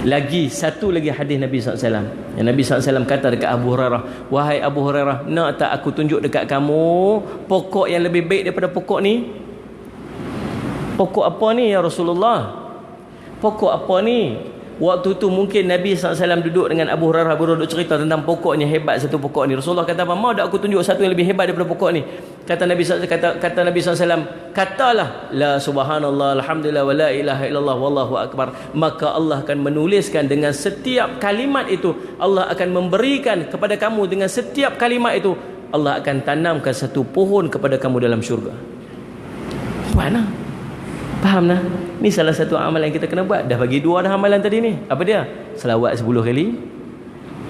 Lagi satu lagi hadis Nabi SAW, yang Nabi SAW kata dekat Abu Hurairah, wahai Abu Hurairah, nak tak aku tunjuk dekat kamu pokok yang lebih baik daripada pokok ni? Pokok apa ni ya Rasulullah? Pokok apa ni? Waktu tu mungkin Nabi SAW duduk dengan Abu Hurairah, duduk cerita tentang pokoknya, hebat satu pokok ni. Rasulullah kata apa? Mau tak aku tunjuk satu yang lebih hebat daripada pokok ni? Kata Nabi SAW, katalah la subhanallah, alhamdulillah, wa la ilaha illallah, wallahu akbar. Maka Allah akan menuliskan dengan setiap kalimat itu, Allah akan memberikan kepada kamu dengan setiap kalimat itu, Allah akan tanamkan satu pohon kepada kamu dalam syurga. Mana? Faham tak? Ni salah satu amalan yang kita kena buat. Dah bagi dua dah amalan tadi ni. Apa dia? Selawat 10 kali.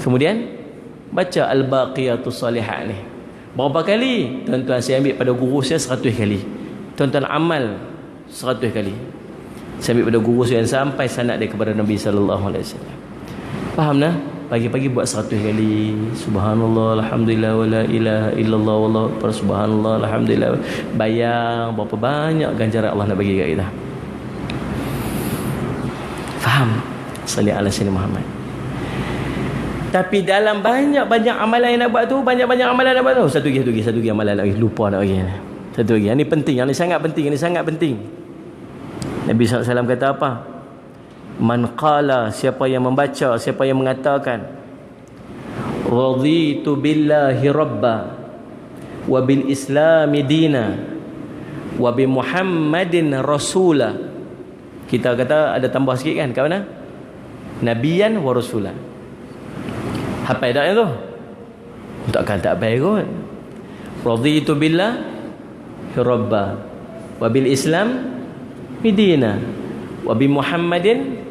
Kemudian baca Al-Baqiyatus Salihat ni. Berapa kali? Tuan-tuan saya ambil pada guru saya 100 kali. Tuan-tuan amal 100 kali. Saya ambil pada guru saya sampai sanad dia kepada Nabi sallallahu alaihi wasallam. Faham tak? Pagi-pagi buat 100 kali. Subhanallah, alhamdulillah, wala ilaha illallah, wallahu akbar, subhanallah, alhamdulillah. Bayang berapa banyak ganjaran Allah nak bagi kat kita. Faham? Salli ala sayyidina Muhammad. Tapi dalam banyak-banyak amalan yang nak buat tu, banyak-banyak amalan nak buat tu, satu lagi amalan lagi, lupa nak bagi. Satu lagi. Yang ni penting, yang ni sangat penting, Nabi SAW kata apa? Man qala, siapa yang membaca, siapa yang mengatakan, raditu billahi rabba wa bil islami dina wa bi muhammadin rasula. Kita kata ada tambah sikit kan, kat mana? Nabiyan wa rasulan. Hafal tak tu? Takkan tak baik kot. Raditu billahi rabba wa bil islam dina wa bi muhammadin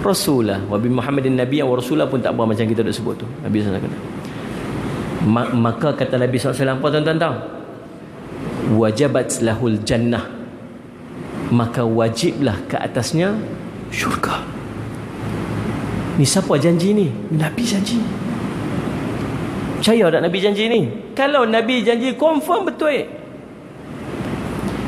rasulah, wa bi muhammadin nabiyyan wa rasulah pun tak apa macam kita dah sebut tu. Nabi SAW kata. Maka kata Nabi SAW apa tuan-tuan tahu? Wajabat lahul jannah, maka wajiblah ke atasnya syurga. Ni siapa janji ni? Nabi janji. Percaya tak Nabi janji ni? Kalau Nabi janji confirm betul.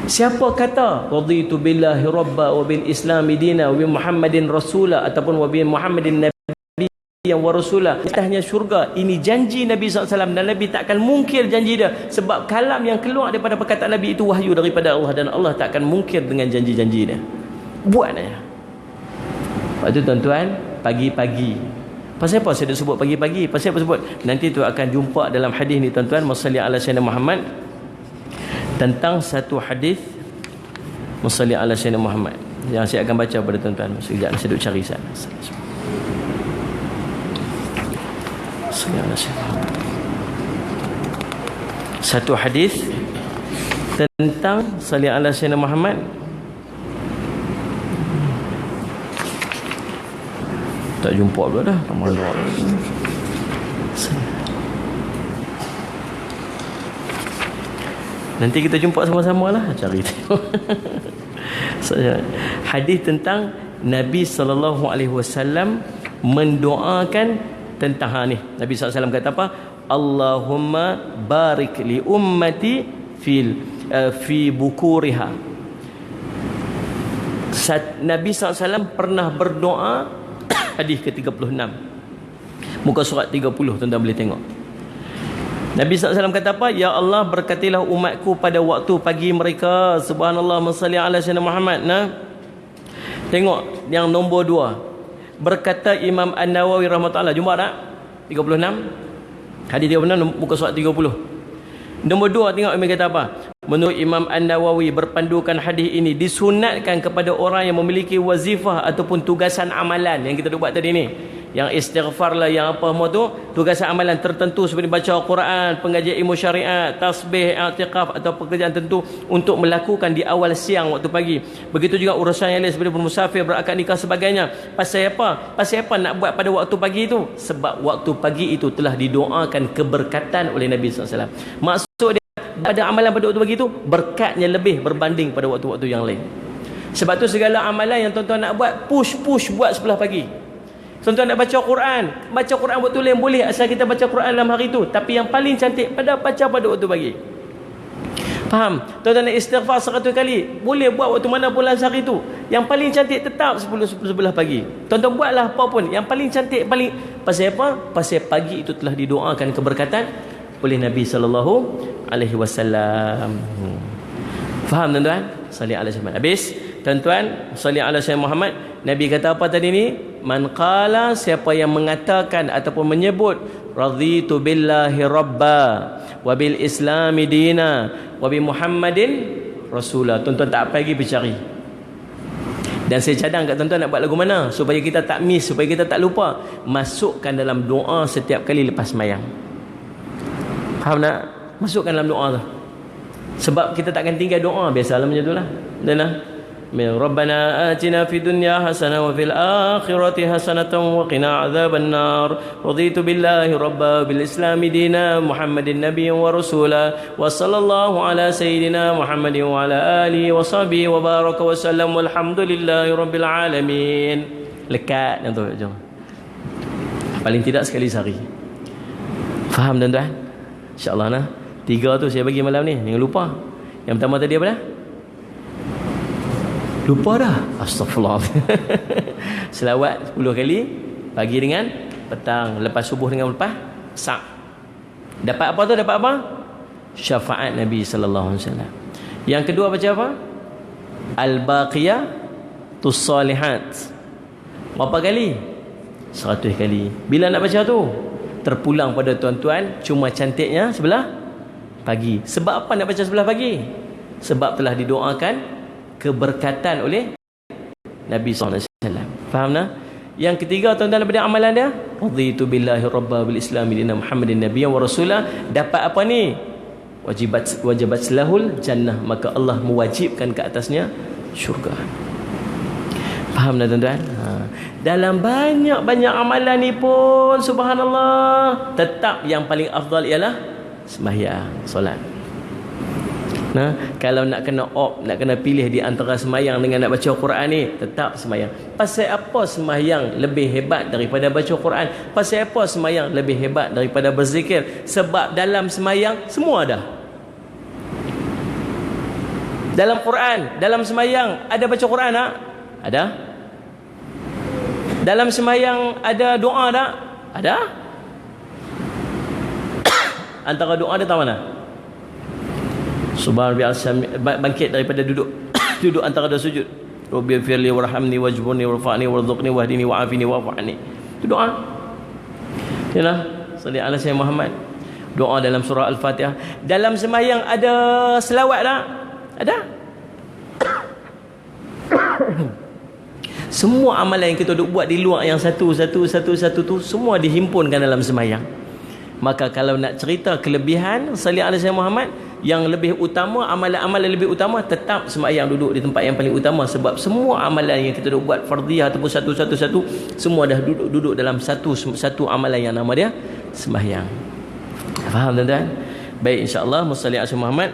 Siapa kata raditu billahi rabba wa bil islami dina wa bi muhammadin rasula ataupun wa bi muhammadin nabiyyan wa rasula, atasnya syurga, ini janji Nabi SAW, dan Nabi takkan mungkir janji dia, sebab kalam yang keluar daripada perkataan Nabi itu wahyu daripada Allah, dan Allah takkan mungkir dengan janji-janji dia. Buat aja. Lepas tu tuan-tuan, pagi-pagi. Pasal apa saya dah sebut pagi-pagi? Pasal apa sebut? Nanti tu akan jumpa dalam hadis ni tuan-tuan, masalli ala sayyidina Muhammad, tentang satu hadis masalli ala sayyidina Muhammad yang saya akan baca pada tuan-tuan. Sekejap saya duk cari sana. Satu hadis tentang salli ala sayyidina Muhammad. Tak jumpa pula dah. Nanti kita jumpa sama-sama lah, cari tengok. Hadis tentang Nabi SAW mendoakan tentang ni. Nabi SAW kata apa? Allahumma barik li ummati fi bukuriha. Nabi SAW pernah berdoa, hadis ke-36, muka surat 30, tuan-tuan boleh tengok. Nabi SAW kata apa? Ya Allah, berkatilah umatku pada waktu pagi mereka. Subhanallah, salli ala sayyidina Muhammad. Nah, tengok yang nombor 2. Berkata Imam An-Nawawi rahmatullah. Jumpa tak? 36. Hadis 36 muka surat 30. Nombor 2, tengok Imam kata apa? Menurut Imam An-Nawawi, berpandukan hadis ini disunatkan kepada orang yang memiliki wazifah ataupun tugasan amalan yang kita buat tadi ni. yang istighfar lah, yang apa semua tu, tugasan amalan tertentu seperti baca Al-Quran, pengajian ilmu syariat, tasbih, i'tikaf atau pekerjaan tentu untuk melakukan di awal siang waktu pagi. Begitu juga urusan yang lain seperti bermusafir, berakad nikah sebagainya. Pasal apa? Pasal apa nak buat pada waktu pagi itu? Sebab waktu pagi itu telah didoakan keberkatan oleh Nabi SAW. Maksud dia ada amalan pada waktu pagi itu berkatnya lebih berbanding pada waktu-waktu yang lain. Sebab tu segala amalan yang tuan-tuan nak buat, push buat sebelah pagi. Tuan-tuan nak baca Quran waktu lain boleh, asal kita baca Quran dalam hari itu. Tapi yang paling cantik baca pada waktu pagi. Faham? Tuan-tuan nak istighfar 100 kali, boleh buat waktu mana pun dalam hari itu. Yang paling cantik tetap 10 pagi. Tuan-tuan buatlah apa pun, yang paling cantik paling. Pasal apa? Pasal pagi itu telah didoakan keberkatan oleh Nabi sallallahu alaihi wasallam. Faham tuan-tuan? Salli ala Muhammad. Habis tuan-tuan, salli ala Sayyidina Muhammad. Nabi kata apa tadi ni? Man qala, siapa yang mengatakan ataupun menyebut raditu billahi rabba wa bil islami dina wa bi Muhammadin rasula. Tuan-tuan tak apa lagi bercari. Dan saya cadang kat tuan-tuan nak buat lagu mana supaya kita tak miss, supaya kita tak lupa. Masukkan dalam doa setiap kali lepas sembahyang. Faham tak? Masukkan dalam doa tu. Sebab kita takkan tinggal doa, biasalah macam itulah. Dan Rabbana atina fid dunya hasanah wa fil akhirati hasanatan wa qina adzaban nar. Raditu billahi rabba bil islami dina Muhammadin nabiyyan wa rasula wa sallallahu ala sayyidina Muhammadin wa ala alihi wa sahbihi wa baraka wa sallam walhamdulillahi rabbil alamin. Lekat yang tu jom. Paling tidak sekali sehari. Faham tuan-tuan? Insya-Allah nah. 3 tu saya bagi malam ni, jangan lupa. Yang pertama tadi apa dah? Lupa dah. Astagfirullah. Selawat 10 kali pagi dengan petang, lepas subuh dengan lepas sak. Dapat apa tu? Dapat apa? Syafaat Nabi sallallahu alaihi wasallam. Yang kedua baca apa? Al-Baqiyatus Salihat. Berapa kali? 100 kali. Bila nak baca tu? Terpulang pada tuan-tuan, cuma cantiknya sebelah pagi. Sebab apa nak baca sebelah pagi? Sebab telah didoakan keberkatan oleh Nabi SAW. Faham tak? Yang ketiga tuan-tuan daripada amalan dia, raditu billahi rabba bil islami dina Muhammadin nabiyyan wa rasula. Dapat apa ni? Wajibat lahul jannah, maka Allah mewajibkan ke atasnya syurga. Faham tak tuan-tuan? Dalam banyak-banyak amalan ni pun subhanallah, tetap yang paling afdal ialah sembahyang, solat. Nah, kalau nak kena nak kena pilih di antara sembahyang dengan nak baca Quran ni, tetap sembahyang. Pasal apa sembahyang lebih hebat daripada baca Quran? Pasal apa sembahyang lebih hebat daripada berzikir? Sebab dalam sembahyang semua ada. Dalam Quran, dalam sembahyang ada baca Quran tak? Ada. Dalam sembahyang ada doa tak? Ada. Antara doa dia tahu mana? Subhanallah, bangkit daripada duduk duduk antara dua sujud. Rabbi firli warhamni wajburni warfa'ni warzuqni wahdini wa'afini wa'fu'ani. Itu doa. Yalah, salli ala Sayyidina Muhammad. Doa dalam surah Al-Fatihah. Dalam sembahyang ada selawat tak? Ada. Semua amalan yang kita duk buat di luar yang satu tu semua dihimpunkan dalam sembahyang. Maka kalau nak cerita kelebihan salli ala Sayyidina Muhammad, yang lebih utama, amalan-amalan lebih utama, tetap sembahyang duduk di tempat yang paling utama. Sebab semua amalan yang kita duk buat fardhiyah ataupun satu-satu semua dah duduk dalam satu amalan yang nama dia sembahyang. Faham tuan-tuan? Baik, insya-Allah musalli ala Muhammad.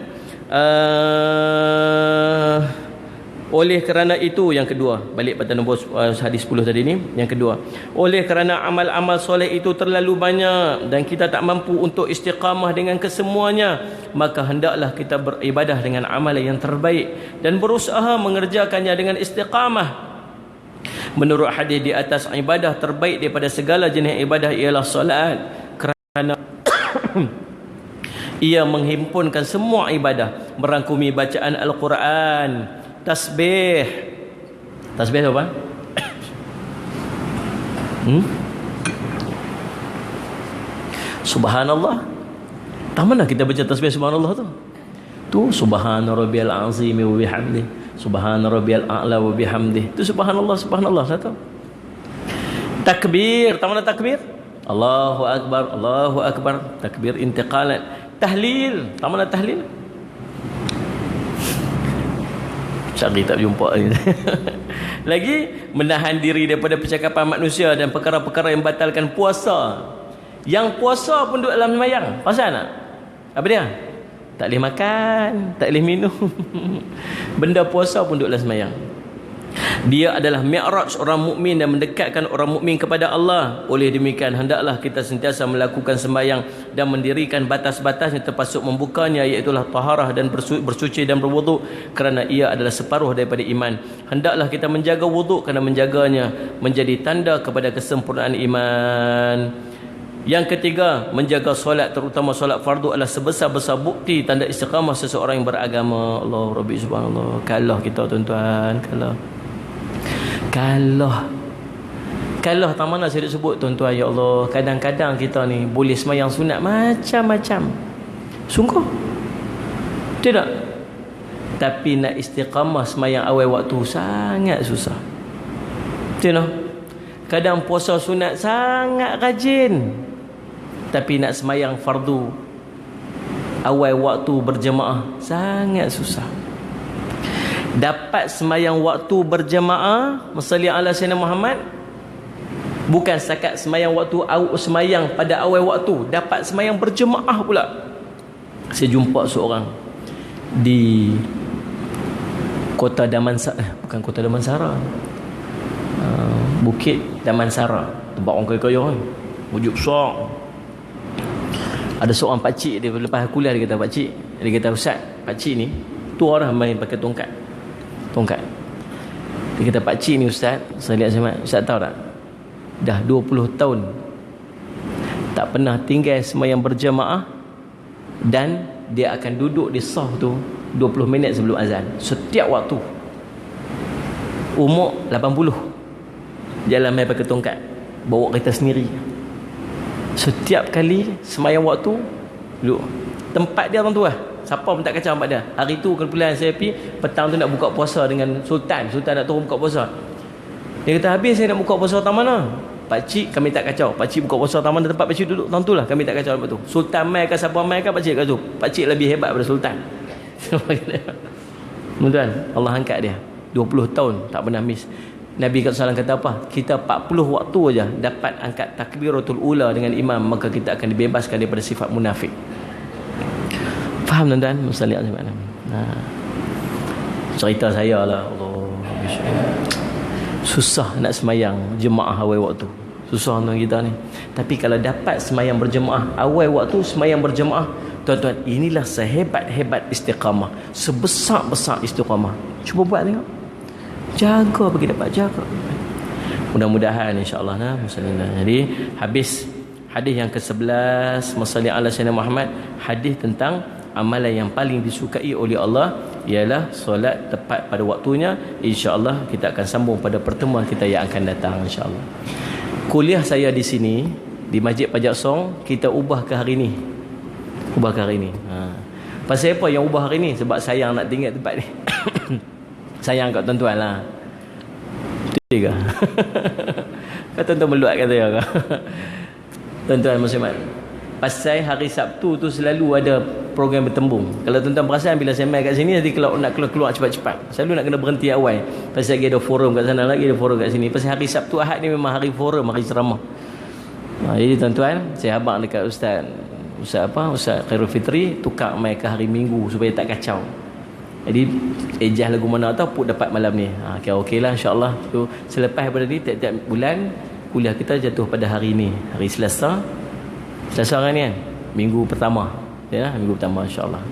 Oleh kerana itu, yang kedua, balik pada nombor hadis 10 tadi ni, yang kedua, oleh kerana amal-amal soleh itu terlalu banyak dan kita tak mampu untuk istiqamah dengan kesemuanya, maka hendaklah kita beribadah dengan amalan yang terbaik dan berusaha mengerjakannya dengan istiqamah. Menurut hadis di atas, ibadah terbaik daripada segala jenis ibadah ialah solat, kerana ia menghimpunkan semua ibadah, merangkumi bacaan Al-Quran, tasbih apa? Subhanallah. Tak mana kita baca tasbih subhanallah tu? Tu subhana rabbiyal azim wa bihamdih, subhana rabbiyal a'la wa bihamdih. Tu subhanallah satu. Takbir, tak mana takbir? Allahu Akbar, Allahu Akbar. Takbir intiqalan. Tahlil, tak mana tahlil? Cari tak jumpa ni. Lagi menahan diri daripada percakapan manusia dan perkara-perkara yang batalkan puasa. Yang puasa pun duduk dalam sembahyang. Pasal tak? Apa dia? Tak boleh makan, tak boleh minum. Benda puasa pun duduk dalam sembahyang. Dia adalah mi'raj orang mukmin dan mendekatkan orang mukmin kepada Allah. Oleh demikian hendaklah kita sentiasa melakukan sembahyang dan mendirikan batas-batasnya termasuk membukanya, iaitu taharah dan bersuci dan berwuduk, kerana ia adalah separuh daripada iman. Hendaklah kita menjaga wuduk kerana menjaganya menjadi tanda kepada kesempurnaan iman. Yang ketiga, menjaga solat, terutama solat fardu, adalah sebesar-besar bukti tanda istiqamah seseorang yang beragama. Allah Rabbi subhanallah. Kalah kita tuan-tuan, kalah tak mana saya sebut tuan-tuan. Ya Allah, kadang-kadang kita ni boleh semayang sunat macam-macam, sungguh tidak, tapi nak istiqamah semayang awal waktu sangat susah. Tengok, kadang puasa sunat sangat rajin, tapi nak semayang fardu awal waktu berjemaah sangat susah. Dapat semayang waktu berjemaah, masalli ala sayyidina Muhammad, bukan setakat semayang waktu semayang pada awal waktu, dapat semayang berjemaah pula. Saya jumpa seorang di kota Damansara, bukan kota Damansara, Bukit Damansara, tempat orang kaya-kaya kan, wujud besar. Ada seorang pakcik dia, lepas kuliah dia kata, pakcik, dia kata, ustaz, pakcik ni tu orang main pakai tongkat. Dia kata, pakcik ni ustaz, saya lihat sama, ustaz tahu tak, dah 20 tahun tak pernah tinggal semayang berjamaah, dan dia akan duduk di saf tu 20 minit sebelum azan setiap waktu. Umur 80, jalan main pakai tongkat, bawa kereta sendiri. Setiap kali semayang waktu duduk tempat dia orang tu lah. Siapa pun tak kacau tempat dia. Hari tu kebetulan saya pergi, petang tu nak buka puasa dengan Sultan nak turun buka puasa. Dia kata, habis saya nak buka puasa tak mana? Pakcik kami tak kacau, pakcik buka puasa tak mana, tempat pakcik duduk tahun tu lah, kami tak kacau tempat tu. Sultan mai ke siapa mai ke, pakcik kat tu. Pakcik lebih hebat daripada Sultan. Tuan-tuan, Allah angkat dia 20 tahun tak pernah miss. Nabi SAW kata apa? Kita 40 waktu aja dapat angkat takbiratul ula dengan imam, maka kita akan dibebaskan daripada sifat munafik. Faham tuan-tuan? Cerita saya lah, Allah, susah nak semayang jemaah awal waktu, susah tuan kita ni. Tapi kalau dapat semayang berjemaah awal waktu, semayang berjemaah, tuan-tuan, inilah sehebat-hebat istiqamah, sebesar-besar istiqamah. Cuba buat tengok, jaga bagi dapat jaga. Mudah-mudahan insya-Allah nah muslimin. Jadi habis hadis yang ke-11, masalli ala sayyidina Muhammad, hadis tentang amalan yang paling disukai oleh Allah ialah solat tepat pada waktunya. Insya-Allah kita akan sambung pada pertemuan kita yang akan datang insya-Allah. Kuliah saya di sini di Masjid Pajak Song kita ubah ke hari ni. Pasal apa yang ubah hari ni? Sebab sayang nak tinggal tempat ni. Sayang kat tuan-tuan lah. Betul ke? Kata tuan-tuan meluat kata ya ke? Tuan-tuan muslimat, pasal hari Sabtu tu selalu ada program bertembung. Kalau tuan-tuan perasan, bila saya main kat sini, nanti kalau nak keluar cepat-cepat, selalu nak kena berhenti awal. Pasal lagi ada forum kat sana, lagi ada forum kat sini. Pasal hari Sabtu Ahad ni memang hari forum, hari ceramah. Jadi tuan-tuan, saya abang dekat Ustaz Khairul Fitri, tukar mai ke hari Minggu supaya tak kacau. Jadi ejah lagu mana tahu put dapat malam ni. Okey lah insya-Allah. So, selepas daripada ni tiap-tiap bulan kuliah kita jatuh pada hari ni, hari Selasa hari ni kan, minggu pertama. Ya, minggu pertama insya-Allah.